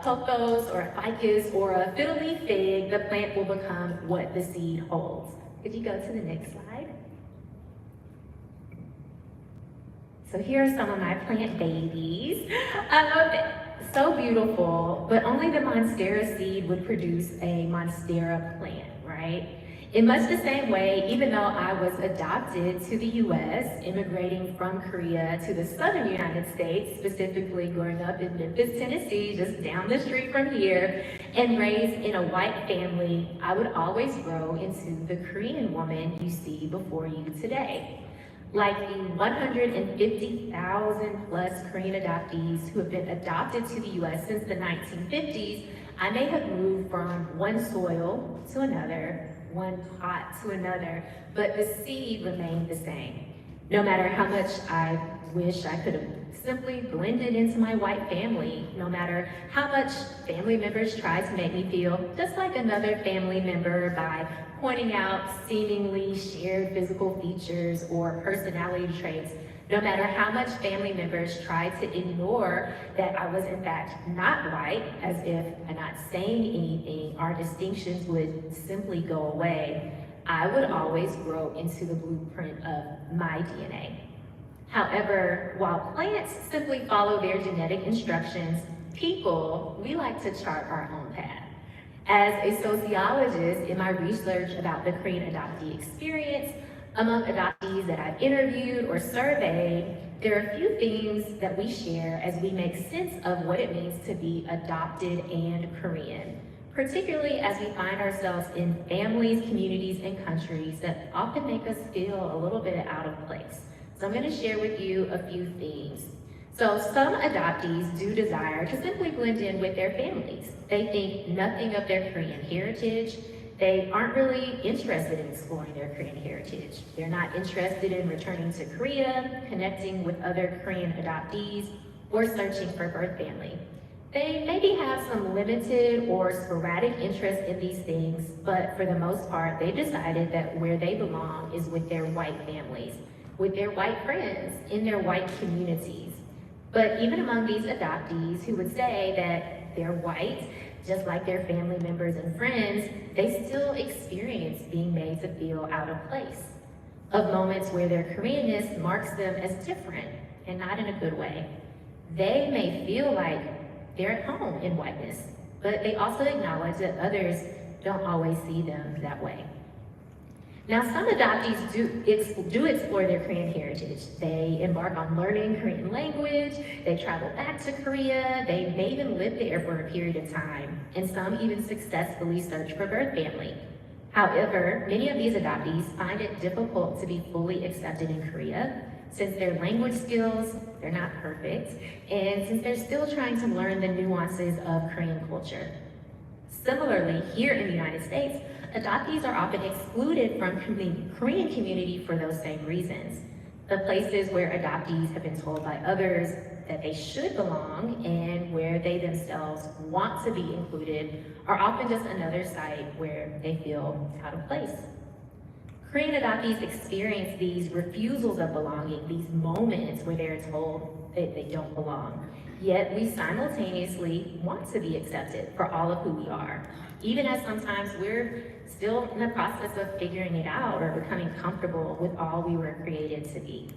pothos or a ficus or a fiddle leaf fig, the plant will become what the seed holds. Could you go to the next slide? So here are some of my plant babies. So beautiful, but only the monstera seed would produce a monstera plant, right? In much the same way, even though I was adopted to the US, immigrating from Korea to the southern United States, specifically growing up in Memphis, Tennessee, just down the street from here, and raised in a white family, I would always grow into the Korean woman you see before you today. Like the 150,000 plus Korean adoptees who have been adopted to the US since the 1950s, I may have moved from one soil to another, one pot to another, but the seed remained the same. No matter how much I wish I could have simply blended into my white family, no matter how much family members tried to make me feel just like another family member by pointing out seemingly shared physical features or personality traits, no matter how much family members tried to ignore that I was in fact not white, as if by not saying anything, our distinctions would simply go away, I would always grow into the blueprint of my DNA. However, while plants simply follow their genetic instructions, people, we like to chart our own path. As a sociologist, in my research about the Korean adoptee experience, among adoptees that I've interviewed or surveyed, there are a few things that we share as we make sense of what it means to be adopted and Korean, particularly as we find ourselves in families, communities, and countries that often make us feel a little bit out of place. So I'm going to share with you a few things. So some adoptees do desire to simply blend in with their families. They think nothing of their Korean heritage. They aren't really interested in exploring their Korean heritage. They're not interested in returning to Korea, connecting with other Korean adoptees, or searching for birth family. They maybe have some limited or sporadic interest in these things, but for the most part, they've decided that where they belong is with their white families, with their white friends, in their white communities. But even among these adoptees who would say that they're white, just like their family members and friends, they still experience being made to feel out of place, of moments where their Koreanness marks them as different and not in a good way. They may feel like they're at home in whiteness, but they also acknowledge that others don't always see them that way. Now, some adoptees do explore their Korean heritage. They embark on learning Korean language, they travel back to Korea, they may even live there for a period of time, and some even successfully search for birth family. However, many of these adoptees find it difficult to be fully accepted in Korea, since their language skills, they're not perfect, and since they're still trying to learn the nuances of Korean culture. Similarly, here in the United States, adoptees are often excluded from the Korean community for those same reasons. The places where adoptees have been told by others that they should belong and where they themselves want to be included are often just another site where they feel out of place. Korean adoptees experience these refusals of belonging, these moments where they're told that they don't belong. Yet we simultaneously want to be accepted for all of who we are, even as sometimes we're still in the process of figuring it out or becoming comfortable with all we were created to be.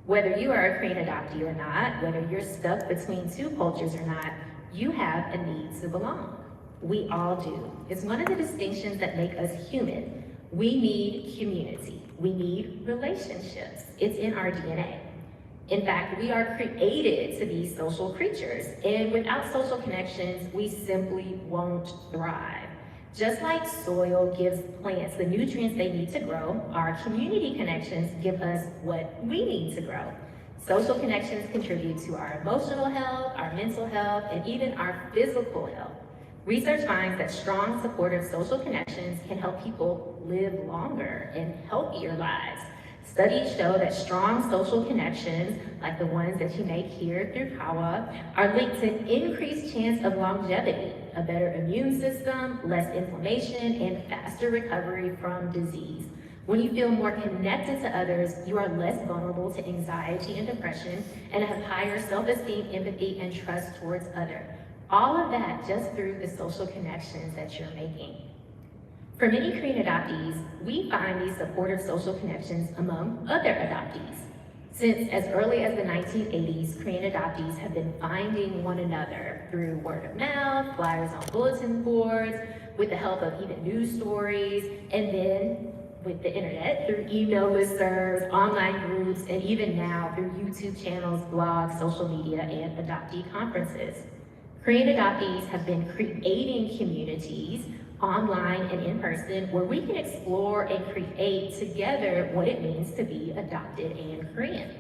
Whether you are a Korean adoptee or not, whether you're stuck between two cultures or not, you have a need to belong. We all do. It's one of the distinctions that make us human. We need community. We need relationships. It's in our DNA. In fact, we are created to be social creatures, and without social connections, we simply won't thrive. Just like soil gives plants the nutrients they need to grow, our community connections give us what we need to grow. Social connections contribute to our emotional health, our mental health, and even our physical health. Research finds that strong, supportive social connections can help people live longer and healthier lives. Studies show that strong social connections, like the ones that you make here through KAWA, are linked to increased chance of longevity, a better immune system, less inflammation, and faster recovery from disease. When you feel more connected to others, you are less vulnerable to anxiety and depression, and have higher self-esteem, empathy, and trust towards others. All of that just through the social connections that you're making. For many Korean adoptees, we find these supportive social connections among other adoptees. Since as early as the 1980s, Korean adoptees have been finding one another through word of mouth, flyers on bulletin boards, with the help of even news stories, and then with the internet, through email listservs, online groups, and even now through YouTube channels, blogs, social media, and adoptee conferences. Korean adoptees have been creating communities online and in person where we can explore and create together what it means to be adopted and Korean.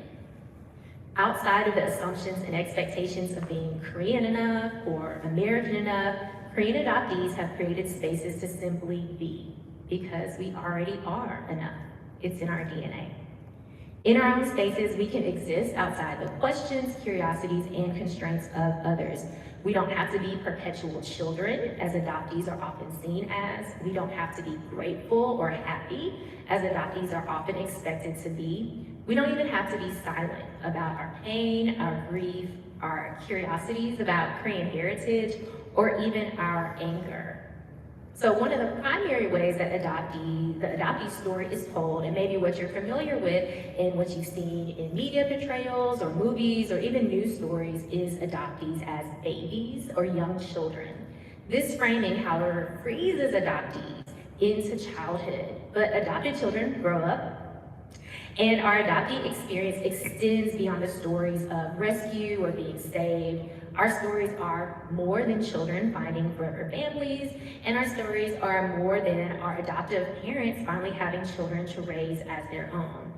Outside of the assumptions and expectations of being Korean enough or American enough, Korean adoptees have created spaces to simply be, because we already are enough. It's in our DNA. In our own spaces, we can exist outside the questions, curiosities, and constraints of others. We don't have to be perpetual children, as adoptees are often seen as. We don't have to be grateful or happy, as adoptees are often expected to be. We don't even have to be silent about our pain, our grief, our curiosities about Korean heritage, or even our anger. So one of the primary ways that the adoptee story is told, and maybe what you're familiar with and what you've seen in media portrayals or movies or even news stories, is adoptees as babies or young children. This framing, however, freezes adoptees into childhood, but adopted children grow up, and our adoptee experience extends beyond the stories of rescue or being saved. Our stories are more than children finding forever families, and our stories are more than our adoptive parents finally having children to raise as their own.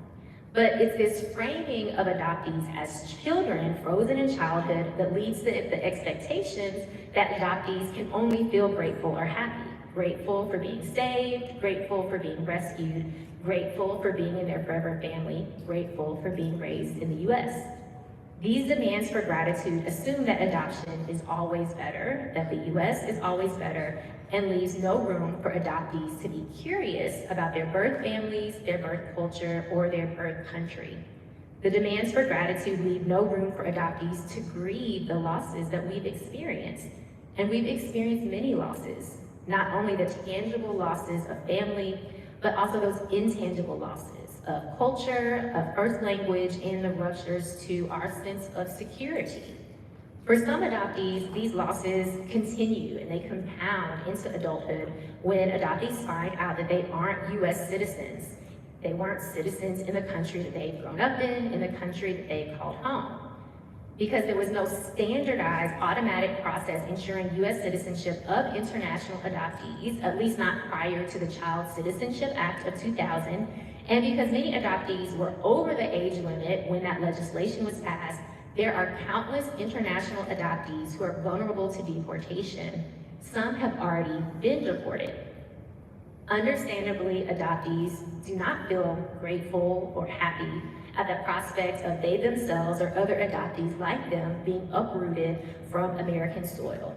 But it's this framing of adoptees as children frozen in childhood that leads to the expectations that adoptees can only feel grateful or happy. grateful for being saved, grateful for being rescued, grateful for being in their forever family, grateful for being raised in the US. These demands for gratitude assume that adoption is always better, that the US is always better, and leaves no room for adoptees to be curious about their birth families, their birth culture, or their birth country. The demands for gratitude leave no room for adoptees to grieve the losses that we've experienced. And we've experienced many losses, not only the tangible losses of family, but also those intangible losses of culture, of first language, and the ruptures to our sense of security. For some adoptees, these losses continue and they compound into adulthood when adoptees find out that they aren't US citizens. They weren't citizens in the country that they've grown up in the country that they called home. Because there was no standardized automatic process ensuring US citizenship of international adoptees, at least not prior to the Child Citizenship Act of 2000, and because many adoptees were over the age limit when that legislation was passed, there are countless international adoptees who are vulnerable to deportation. Some have already been deported. Understandably, adoptees do not feel grateful or happy at the prospect of they themselves or other adoptees like them being uprooted from American soil.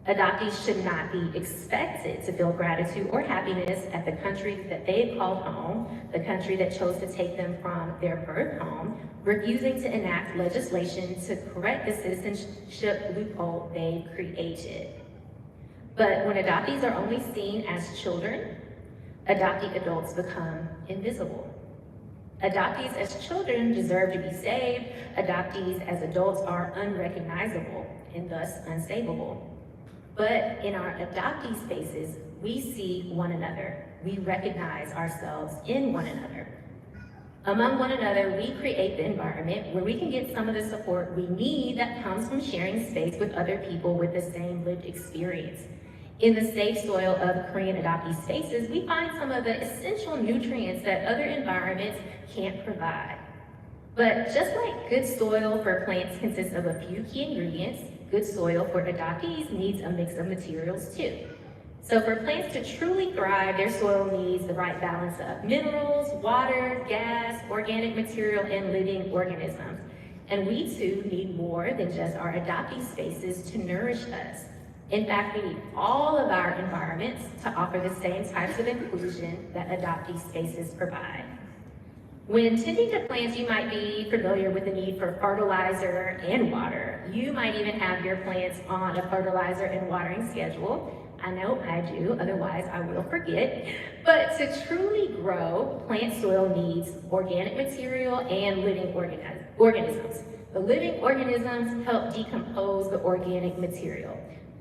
Adoptees should not be expected to feel gratitude or happiness at the country that they've called home, the country that chose to take them from their birth home, refusing to enact legislation to correct the citizenship loophole they created. But when adoptees are only seen as children, adoptee adults become invisible. Adoptees as children deserve to be saved. Adoptees as adults are unrecognizable and thus unsavable. But in our adoptee spaces, we see one another. We recognize ourselves in one another. Among one another, we create the environment where we can get some of the support we need that comes from sharing space with other people with the same lived experience. In the safe soil of Korean adoptee spaces, we find some of the essential nutrients that other environments can't provide. But just like good soil for plants consists of a few key ingredients, good soil for adoptees needs a mix of materials too. So for plants to truly thrive, their soil needs the right balance of minerals, water, gas, organic material, and living organisms. And we too need more than just our adoptee spaces to nourish us. In fact, we need all of our environments to offer the same types of inclusion that adoptee spaces provide. When tending to plants, you might be familiar with the need for fertilizer and water. You might even have your plants on a fertilizer and watering schedule. I know I do, otherwise I will forget. But to truly grow, plant soil needs organic material and living organisms. The living organisms help decompose the organic material.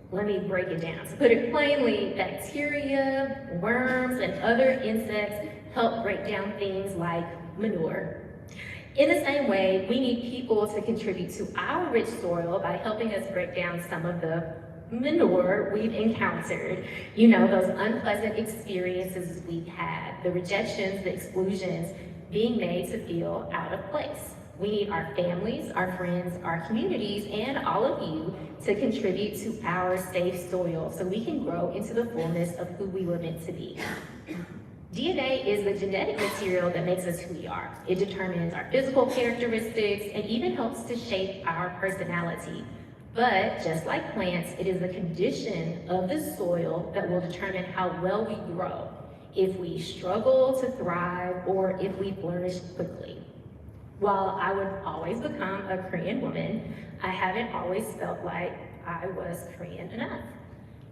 Let me break it down. To put it plainly, bacteria, worms, and other insects help break down things like manure. In the same way, we need people to contribute to our rich soil by helping us break down some of the manure we've encountered. You know, those unpleasant experiences we've had, the rejections, the exclusions, being made to feel out of place. We need our families, our friends, our communities, and all of you to contribute to our safe soil so we can grow into the fullness of who we were meant to be. DNA is the genetic material that makes us who we are. It determines our physical characteristics and even helps to shape our personality. But just like plants, it is the condition of the soil that will determine how well we grow, if we struggle to thrive or if we flourish quickly. While I would always become a Korean woman, I haven't always felt like I was Korean enough.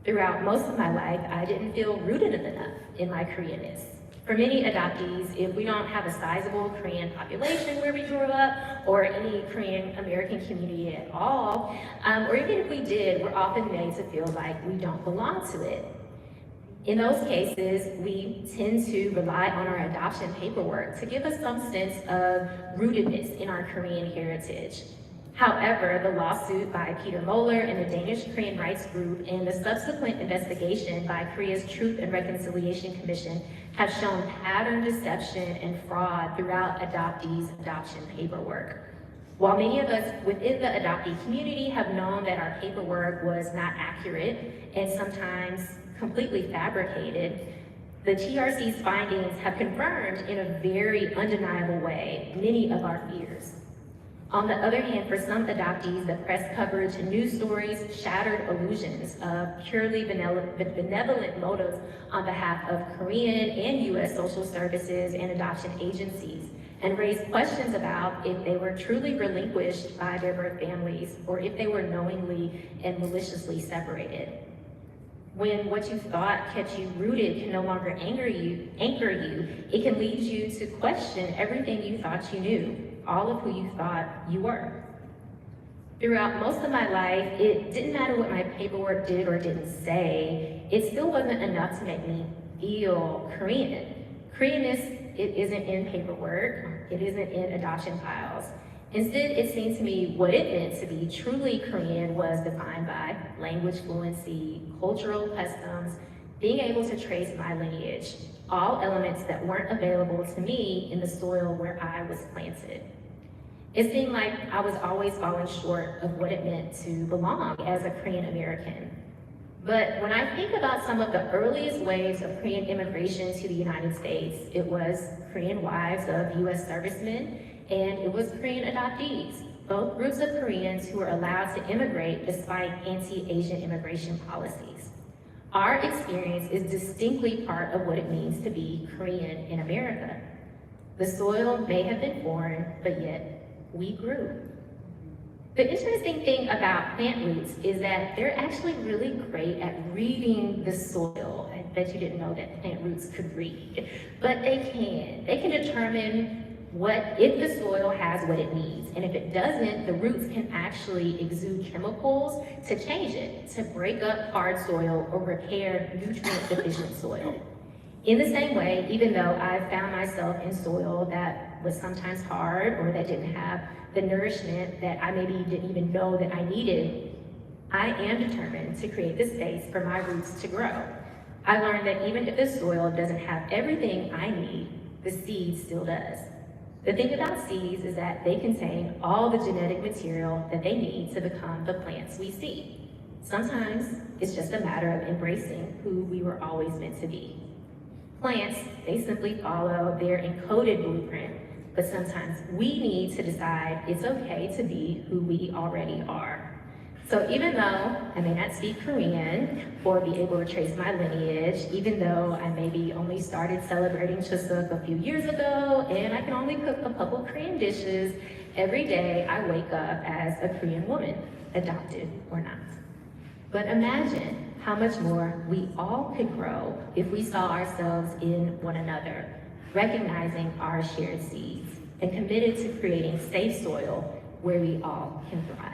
Throughout most of my life, I didn't feel rooted enough in my Koreanness. For many adoptees, if we don't have a sizable Korean population where we grew up, or any Korean American community at all, or even if we did, we're often made to feel like we don't belong to it. In those cases, we tend to rely on our adoption paperwork to give us some sense of rootedness in our Korean heritage. However, the lawsuit by Peter Moeller and the Danish Korean Rights Group and the subsequent investigation by Korea's Truth and Reconciliation Commission have shown pattern deception and fraud throughout adoptees' adoption paperwork. While many of us within the adoptee community have known that our paperwork was not accurate and sometimes completely fabricated, the TRC's findings have confirmed in a very undeniable way many of our fears. On the other hand, for some adoptees, the press coverage and news stories shattered illusions of purely benevolent motives on behalf of Korean and U.S. social services and adoption agencies, and raised questions about if they were truly relinquished by their birth families or if they were knowingly and maliciously separated. When what you thought kept you rooted can no longer anchor you, it can lead you to question everything you thought you knew, all of who you thought you were. Throughout most of my life, it didn't matter what my paperwork did or didn't say, it still wasn't enough to make me feel Korean. Koreanness, it isn't in paperwork, it isn't in adoption files. Instead, it seemed to me what it meant to be truly Korean was defined by language fluency, cultural customs, being able to trace my lineage, all elements that weren't available to me in the soil where I was planted. It seemed like I was always falling short of what it meant to belong as a Korean American. But when I think about some of the earliest waves of Korean immigration to the United States, it was Korean wives of US servicemen, and it was Korean adoptees, both groups of Koreans who were allowed to immigrate despite anti-Asian immigration policies. Our experience is distinctly part of what it means to be Korean in America. The soil may have been foreign, but yet we grew. The interesting thing about plant roots is that they're actually really great at reading the soil. I bet you didn't know that plant roots could read, but they can. They can determine if the soil has what it needs, and if it doesn't, the roots can actually exude chemicals to change it, to break up hard soil or repair nutrient deficient soil. In the same way, even though I found myself in soil that was sometimes hard or that didn't have the nourishment that I maybe didn't even know that I needed, I am determined to create the space for my roots to grow. I learned that even if the soil doesn't have everything I need, the seed still does. The thing about seeds is that they contain all the genetic material that they need to become the plants we see. Sometimes it's just a matter of embracing who we were always meant to be. Plants, they simply follow their encoded blueprint, but sometimes we need to decide it's okay to be who we already are. So even though I may not speak Korean or be able to trace my lineage, even though I maybe only started celebrating Chuseok a few years ago, and I can only cook a couple Korean dishes, every day I wake up as a Korean woman, adopted or not. But imagine how much more we all could grow if we saw ourselves in one another, recognizing our shared seeds, and committed to creating safe soil where we all can thrive.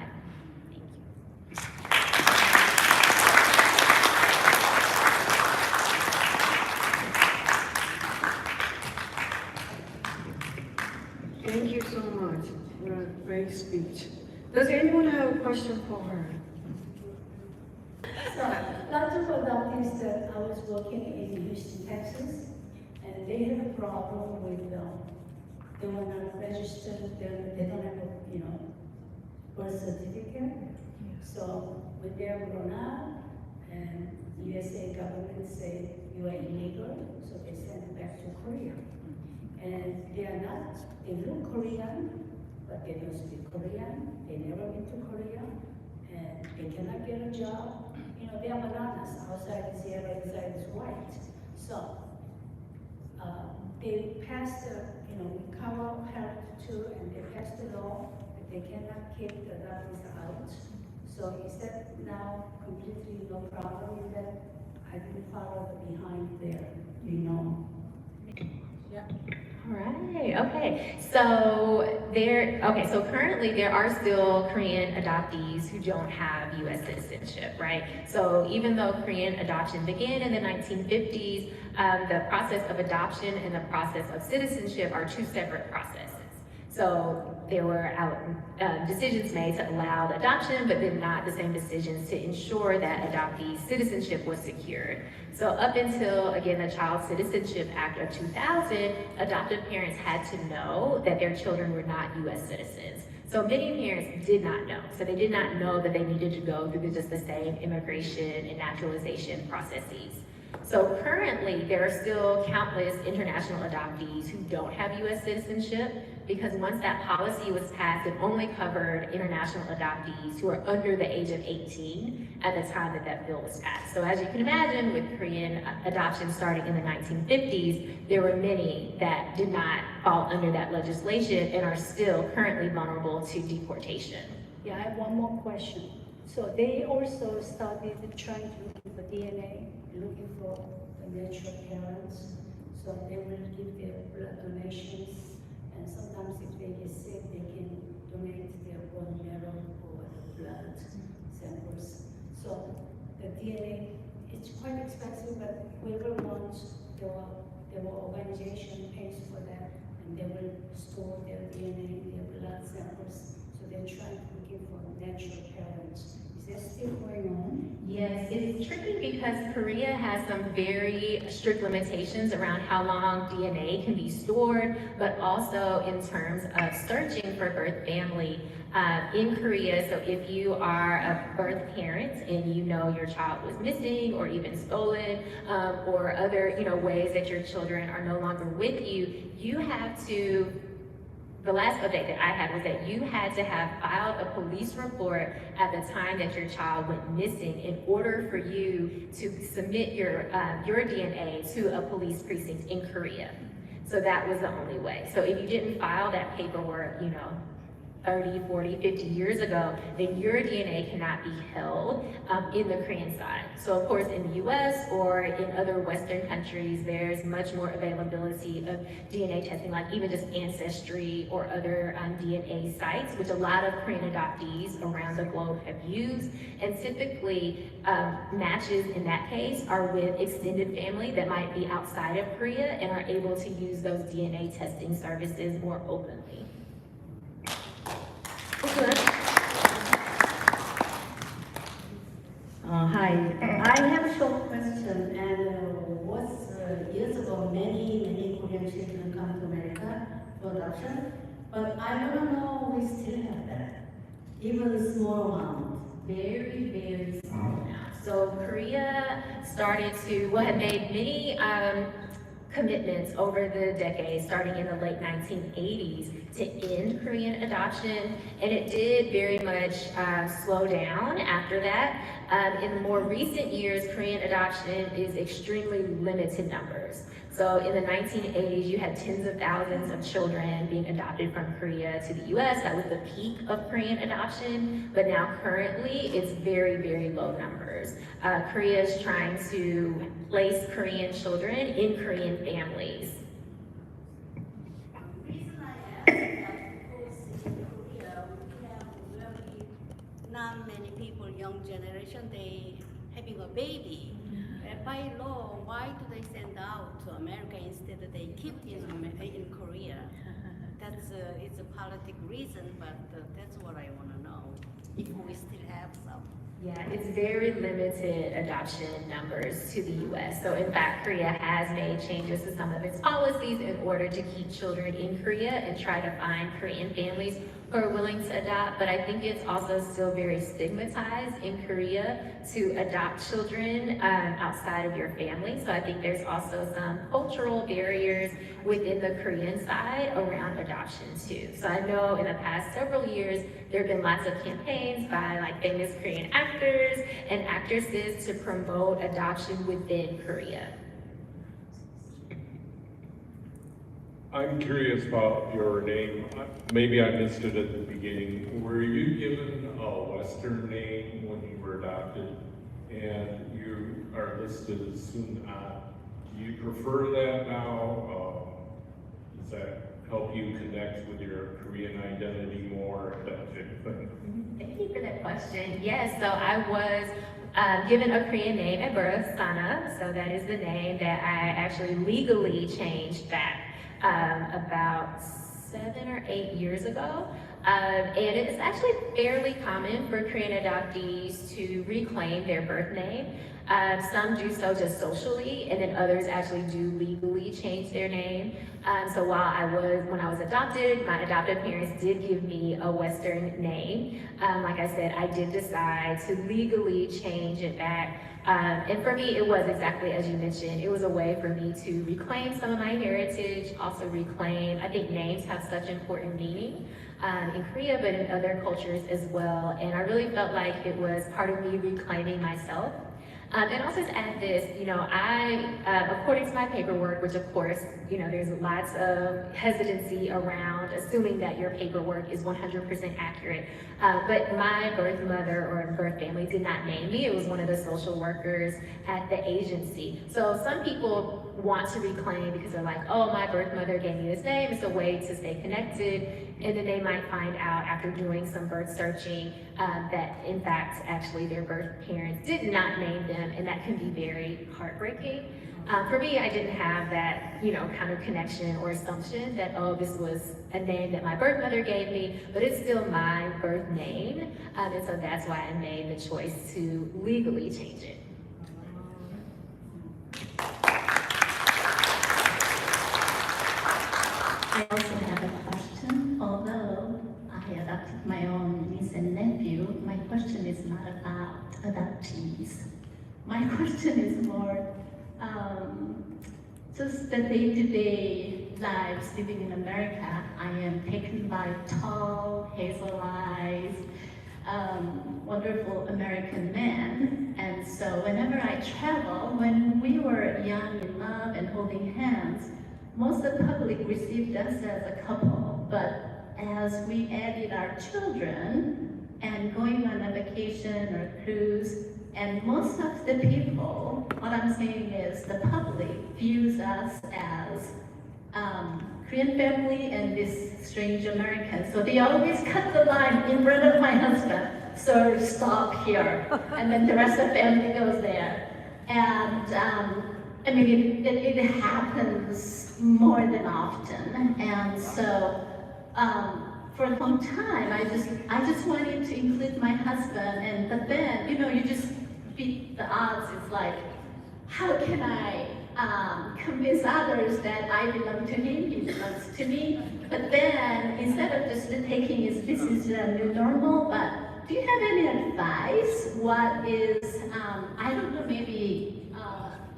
Thank you so much for a great speech. Does anyone have a question for her? So, lots of adoptees that I was working in Houston, Texas, and they had a problem with they were not registered, they don't have a birth certificate. So when they're grown up, and USA government say you are illegal, so they send them back to Korea. And they are not, they look Korean, but they don't speak Korean, they never been to Korea, and they cannot get a job. They are bananas, outside is yellow, inside is white. So, they passed KAWA helped too, and they passed the law that they cannot kick the adoptees out. So is that now completely no problem with that? I didn't follow behind there, Yeah. All right, okay. So currently there are still Korean adoptees who don't have US citizenship, right? So even though Korean adoption began in the 1950s, the process of adoption and the process of citizenship are two separate processes. So there were decisions made to allow the adoption, but then not the same decisions to ensure that adoptee citizenship was secured. So up until, again, the Child Citizenship Act of 2000, adoptive parents had to know that their children were not US citizens. So many parents did not know. So they did not know that they needed to go through just the same immigration and naturalization processes. So currently, there are still countless international adoptees who don't have U.S. citizenship, because once that policy was passed, it only covered international adoptees who are under the age of 18 at the time that that bill was passed. So as you can imagine, with Korean adoption starting in the 1950s, there were many that did not fall under that legislation and are still currently vulnerable to deportation. Yeah, I have one more question. So they also started trying to look for DNA, looking for the natural parents. So they will give their blood donations, and sometimes if they get sick, they can donate their bone marrow or the blood samples. So the DNA, it's quite expensive, but whoever wants, there were organization pays for that, and they will store their DNA, their blood samples. So they're trying to look for natural parents. Is that still going on? Yes, it's tricky because Korea has some very strict limitations around how long DNA can be stored, but also in terms of searching for birth family in Korea. So if you are a birth parent and you know your child was missing or even stolen, or other ways that your children are no longer with you, you have to. The last update that I had was that you had to have filed a police report at the time that your child went missing in order for you to submit your DNA to a police precinct in Korea. So that was the only way. So if you didn't file that paperwork, 30, 40, 50 years ago, then your DNA cannot be held in the Korean side. So of course in the US or in other Western countries, there's much more availability of DNA testing, like even just Ancestry or other DNA sites, which a lot of Korean adoptees around the globe have used. And typically matches in that case are with extended family that might be outside of Korea and are able to use those DNA testing services more openly. Hi, I have a short question, and years ago, many Korean children come to America for adoption, but I don't know we still have that, even a small amount. Very, very small now. So Korea started to, had made many commitments over the decades, starting in the late 1980s, to end Korean adoption, and it did very much slow down after that. In the more recent years, Korean adoption is extremely limited numbers. So in the 1980s, you had tens of thousands of children being adopted from Korea to the US. That was the peak of Korean adoption, but now currently it's very, very low numbers. Korea is trying to place Korean children in Korean families. The reason I ask that because in Korea, we have really not many people, young generation, they having a baby. By law, why do they send out to America instead of they keep in Korea? It's a politic reason, but that's what I want to know, if we still have some. Yeah, it's very limited adoption numbers to the US. So in fact, Korea has made changes to some of its policies in order to keep children in Korea and try to find Korean families who are willing to adopt. But I think it's also still very stigmatized in Korea to adopt children outside of your family. So I think there's also some cultural barriers within the Korean side around adoption too. So I know in the past several years, there have been lots of campaigns by like famous Korean actors and actresses to promote adoption within Korea. I'm curious about your name. Maybe I missed it at the beginning. Were you given a Western name when you were adopted? And you are listed as Sun Ah. Do you prefer that now? Does that help you connect with your Korean identity more? Thank you for that question. Yes, so I was given a Korean name at birth, Sana. So that is the name that I actually legally changed back about 7 or 8 years ago. And it's actually fairly common for Korean adoptees to reclaim their birth name. Some do so just socially, and then others actually do legally change their name. So when I was adopted, my adoptive parents did give me a Western name. Like I said, I did decide to legally change it back. And for me, it was exactly as you mentioned. It was a way for me to reclaim some of my heritage, also reclaim, I think names have such important meaning in Korea, but in other cultures as well. And I really felt like it was part of me reclaiming myself. And also to add this, according to my paperwork, which of course, there's lots of hesitancy around assuming that your paperwork is 100% accurate. But my birth mother or birth family did not name me. It was one of the social workers at the agency. So some people want to reclaim because they're like, oh, my birth mother gave me this name. It's a way to stay connected. And then they might find out after doing some birth searching that in fact, actually their birth parents did not name them, and that can be very heartbreaking. For me, I didn't have that, kind of connection or assumption that, oh, this was a name that my birth mother gave me, but it's still my birth name. And so that's why I made the choice to legally change it. I also have a question. Although I adopted my own niece and nephew, my question is not about adoptees. My question is more just the day-to-day lives living in America. I am taken by tall, hazel eyes, wonderful American men. And so whenever I travel, when we were young in love and holding hands, most of the public received us as a couple. But as we added our children and going on a vacation or cruise, and most of the people, what I'm saying is the public views us as Korean family and this strange American. So they always cut the line in front of my husband. So stop here. And then the rest of the family goes there. And I mean, it happens more than often. And so for a long time, I just wanted to include my husband, but then, you just beat the odds. It's like, how can I convince others that I belong to him, he belongs to me? But then, instead of just taking this is the new normal, but do you have any advice? What is, I don't know, maybe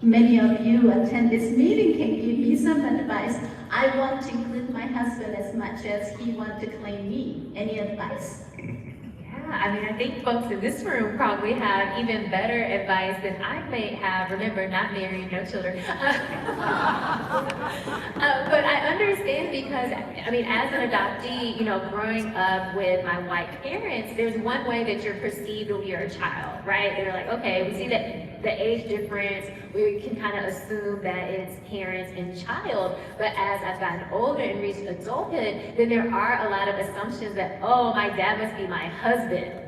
many of you attend this meeting can give me some advice. I want to include my husband as much as he wants to claim me. Any advice? Yeah, I think folks in this room probably have even better advice than I may have. Remember, not married, no children. But I understand because, as an adoptee, growing up with my white parents, there's one way that you're perceived when you're a child, right? They're like, okay, we see that the age difference, we can kind of assume that it's parents and child. But as I've gotten older and reached adulthood, then there are a lot of assumptions that, oh, my dad must be my husband.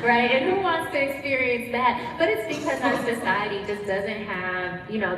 Right? And who wants to experience that? But it's because our society just doesn't have,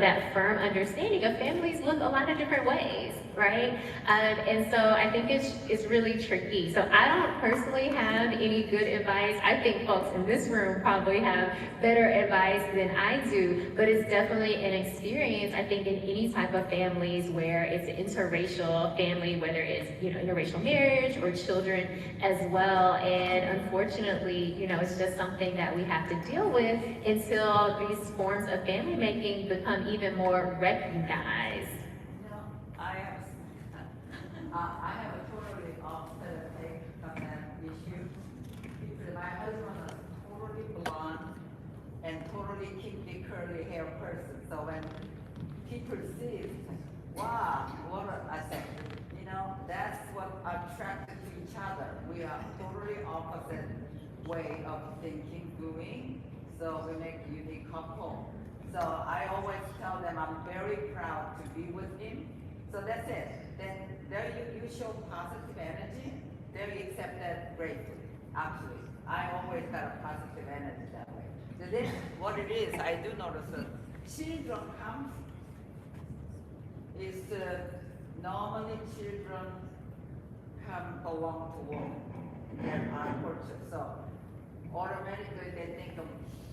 that firm understanding of families look a lot of different ways, right? And so I think it's really tricky. So I don't personally have any good advice. I think folks in this room probably have better advice than I do, but it's definitely an experience, I think, in any type of families where it's an interracial family, whether it's, interracial marriage or children as well. And unfortunately, it's just something that we have to deal with until these forms of family making become even more recognized. I have a totally opposite take on that issue. Because my husband is totally blonde and totally keep the curly hair person. So when people see it, wow, I say, that's what attracted to each other. We are totally opposite way of thinking, doing. So we make a unique couple. So I always tell them I'm very proud to be with him. So that's it. Then there you show positive energy. There you accept that gratefully. Absolutely. I always got a positive energy that way. So then what it is, I do notice that children comes is normally children become belong to woman. And unfortunately, so automatically they think of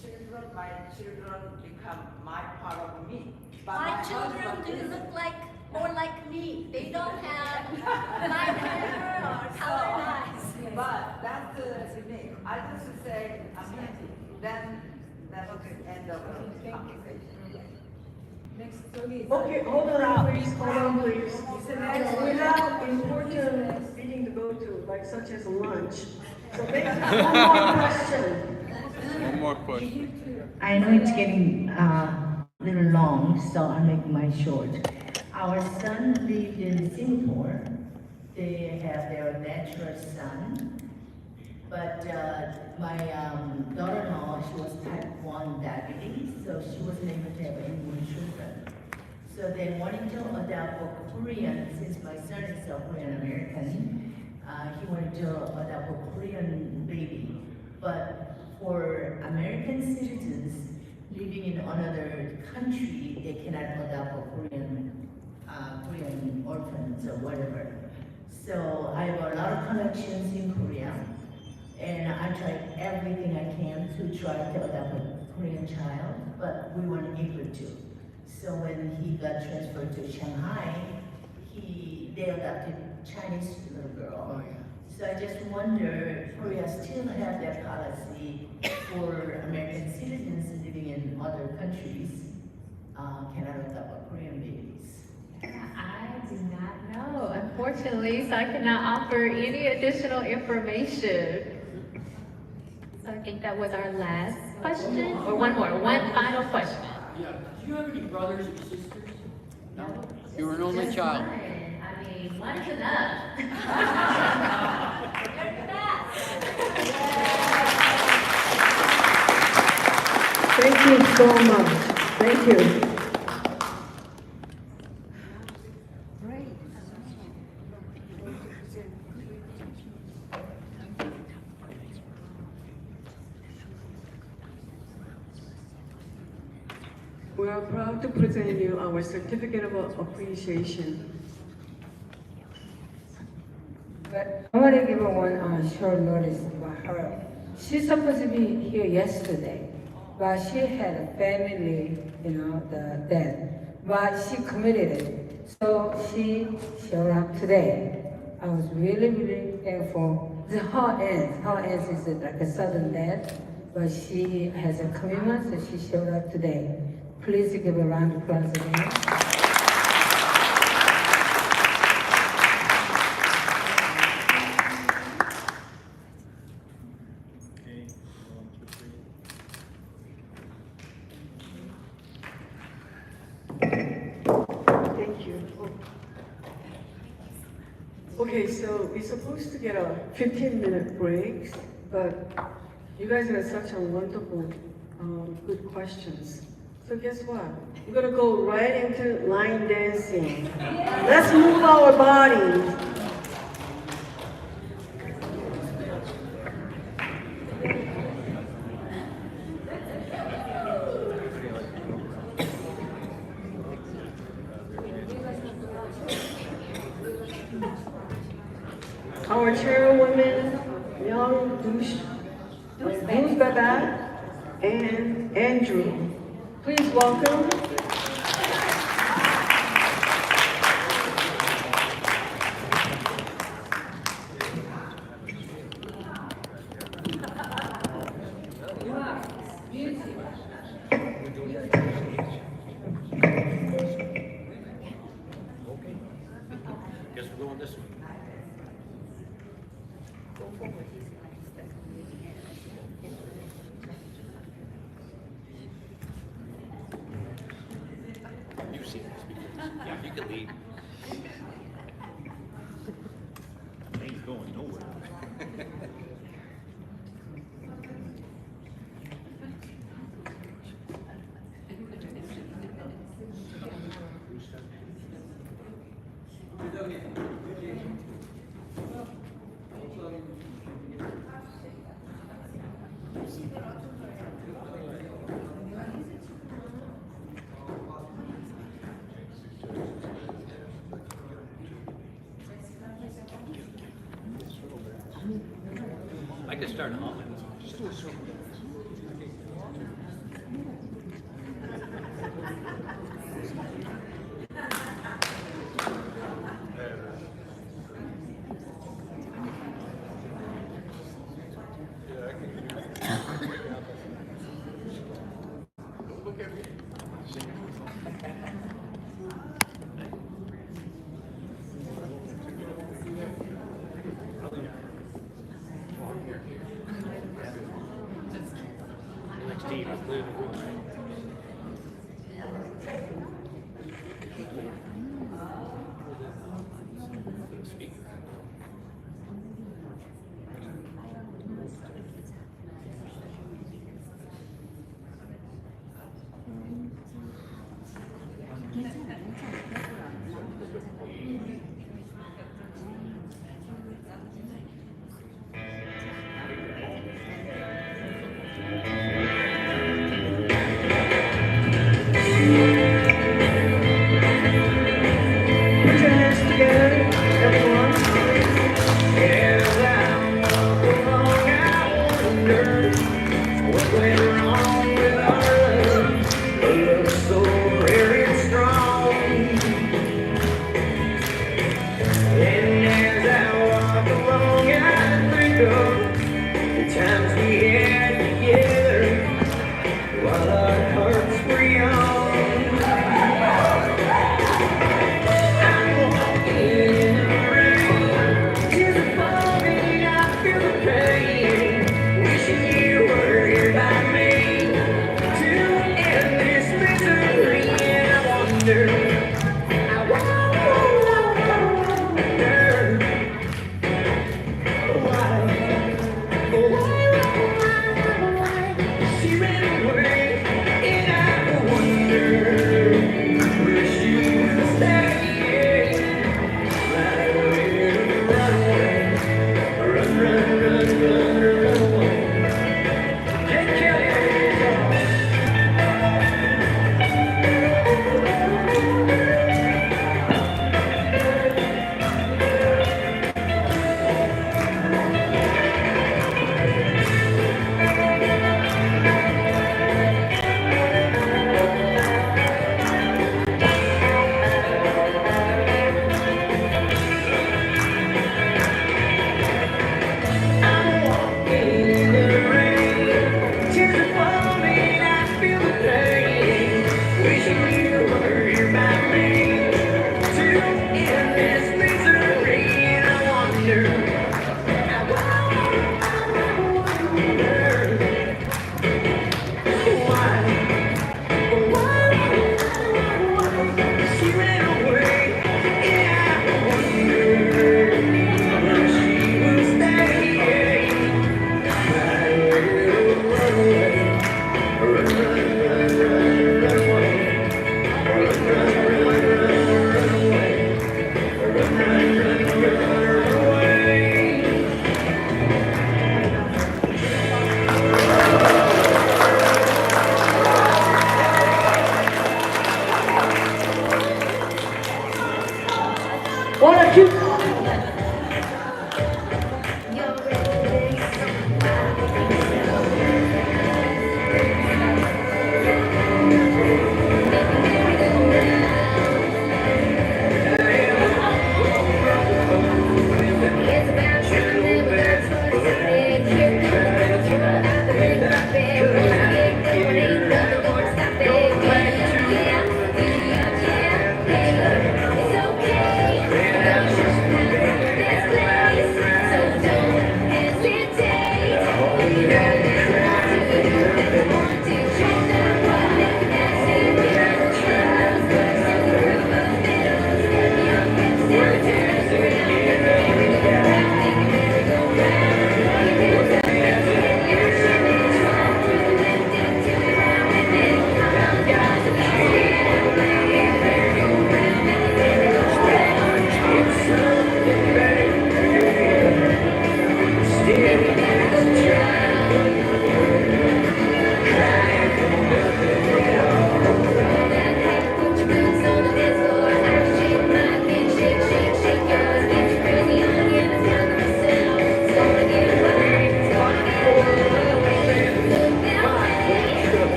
children, my children become my part of me. But My children husband do is- look like, more like me. They don't have light hair or colored eyes. But that's the me. I just say, I'm happy. Then that's the end of the conversation. Okay, hold on, please, hold on, please. We have important meeting to go to, like such as lunch. So maybe one more question. One more question. I know it's getting a little long, so I'll make mine short. Our son lived in Singapore. They have their natural son. But my daughter-in-law, she was type 1 diabetes, so she wasn't able to have any more children. So they wanted to adopt a Korean, since my son is a Korean American, he wanted to adopt a Korean baby. But for American citizens living in another country, they cannot adopt a Korean orphans or whatever. So I have a lot of connections in Korea. And I tried everything I can to try to adopt a Korean child, but we weren't able to. So when he got transferred to Shanghai, they adopted Chinese little girl. So I just wonder, Korea still have that policy for American citizens living in other countries, cannot adopt Korean babies. I do not know, unfortunately, so I cannot offer any additional information. So I think that was our last question, or one final question. Yeah, do you have any brothers or sisters? No? You were an only Just child. one. I mean, one is enough. Thank you so much. Thank you. We are proud to present you our certificate of appreciation. But I want to give her one short notice about her. She's supposed to be here yesterday, but she had a family, the death. But she committed it, so she showed up today. I was really, really thankful. Her aunt is like a sudden death, but she has a commitment, so she showed up today. Please give a round of applause again. Thank you. Okay, so we're supposed to get a 15-minute break, but you guys had such a wonderful, good questions. So guess what? We're gonna go right into line dancing. Let's move our bodies. Our chairwoman, Young Dusbaba and Andrew. Please welcome. Guess we're going this way. You've seen this before. Yeah, you can leave. Ain't going nowhere. Wishing you were here by me to end this misery.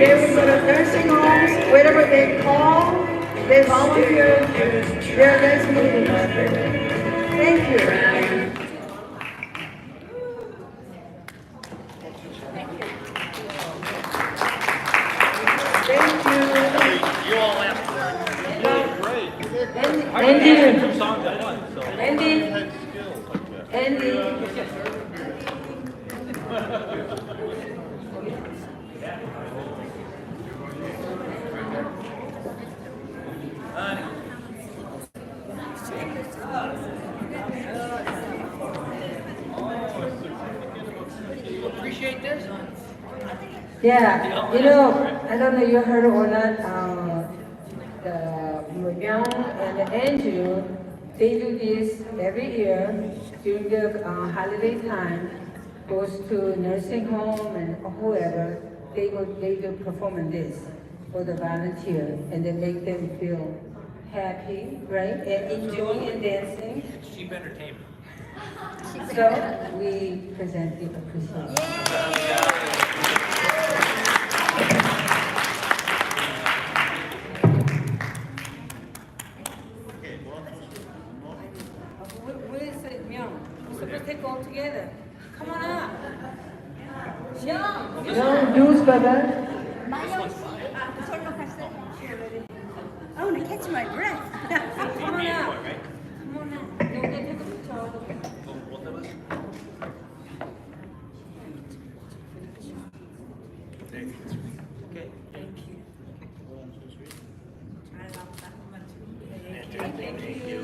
They will go to nursing homes, wherever they call, they volunteer their next meeting. Thank you. Thank you. You all laughed. Andy. Two songs at once, so. Andy. Appreciate this? Yeah, I don't know you heard or not, the Young and Andrew, they do this every year during the holiday time, goes to nursing home and whoever, they do perform this for the volunteer and they make them feel happy, right? And enjoying and dancing. It's cheap entertainment. So we present the appreciation. Where is it, Myung? We're supposed to take all together. Come on up. Myung, juice, brother. I want to catch my breath. Come on up. Come on up. Don't get take a picture. Both of us? Okay. Thank you. I love that one too. Thank you.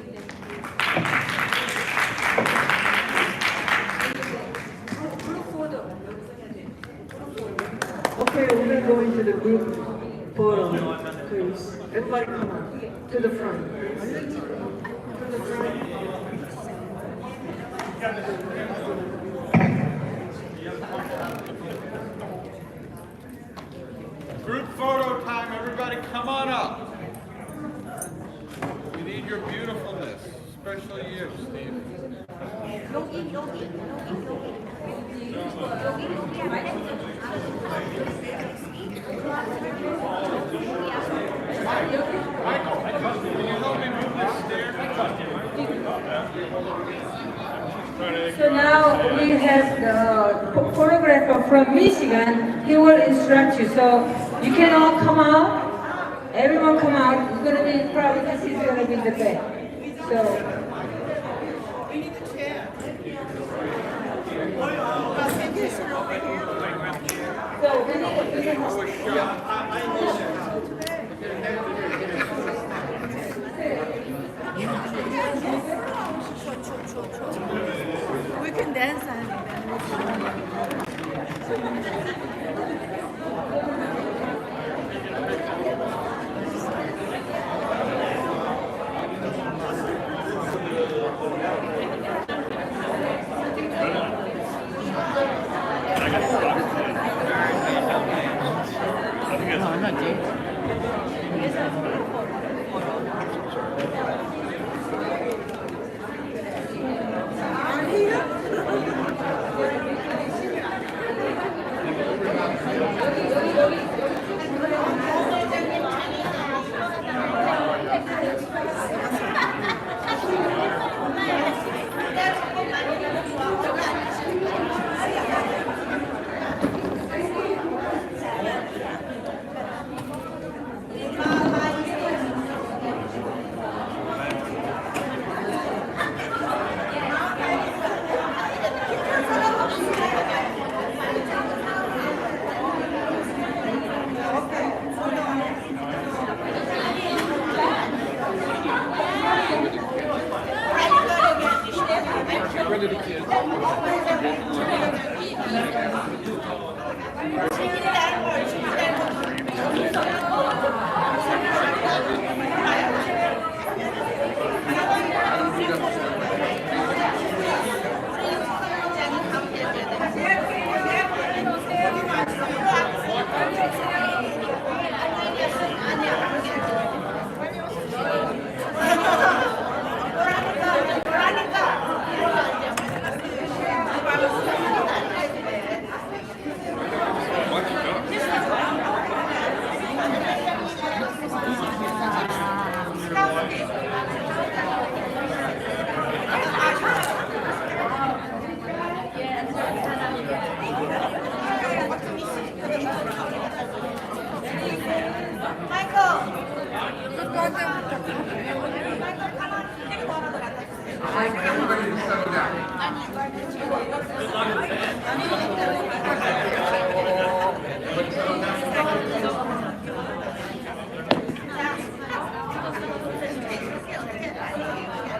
Group photo. Okay, we're gonna go into the group photo, please. Everybody come on, to the front. To the front. Group photo time, everybody come on up. We need your beautifulness, especially you, Steve. Michael, can you help me move this stair? So now we have the photographer from Michigan. He will instruct you. So you can all come out. Everyone come out. It's gonna be probably this is gonna be the bed. So. So we need We can dance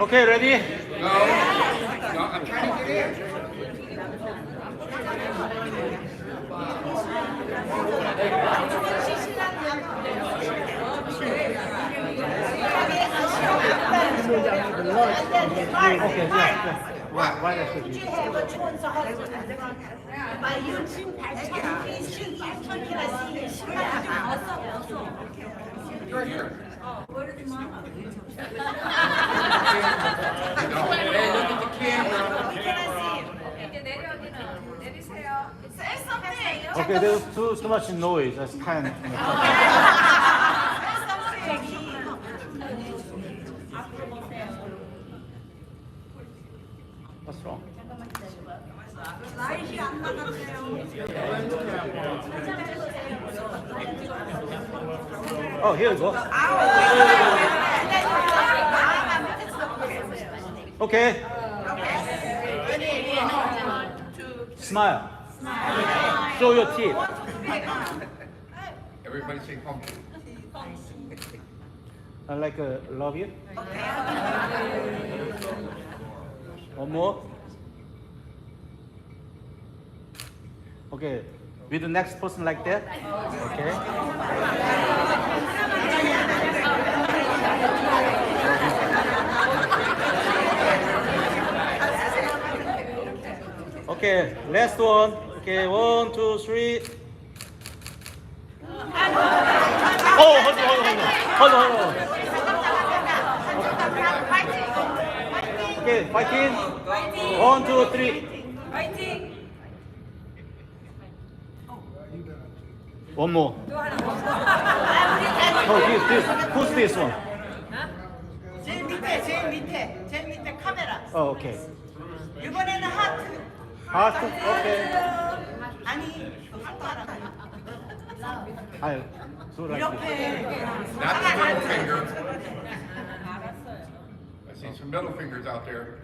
Okay, ready? No, I'm trying to get in. You're here. Hey, look at the camera. Okay, there's too much noise. That's kind of. What's wrong? Oh, here we go. Okay. Smile. Show your teeth. Everybody say pumpkin. I love you. One more. Okay. With the next person like that. Okay. Okay, last one. Okay, 1, 2, 3. Oh, hold on. Okay, fighting. 1, 2, 3. One more. Oh, this. Who's this one? 제일 밑에 카메라. Oh, okay. 이번에는 하트. Heart. Okay. 아니, 하트 하라. I do like 이렇게. this. Not the middle finger. I see some middle fingers out there.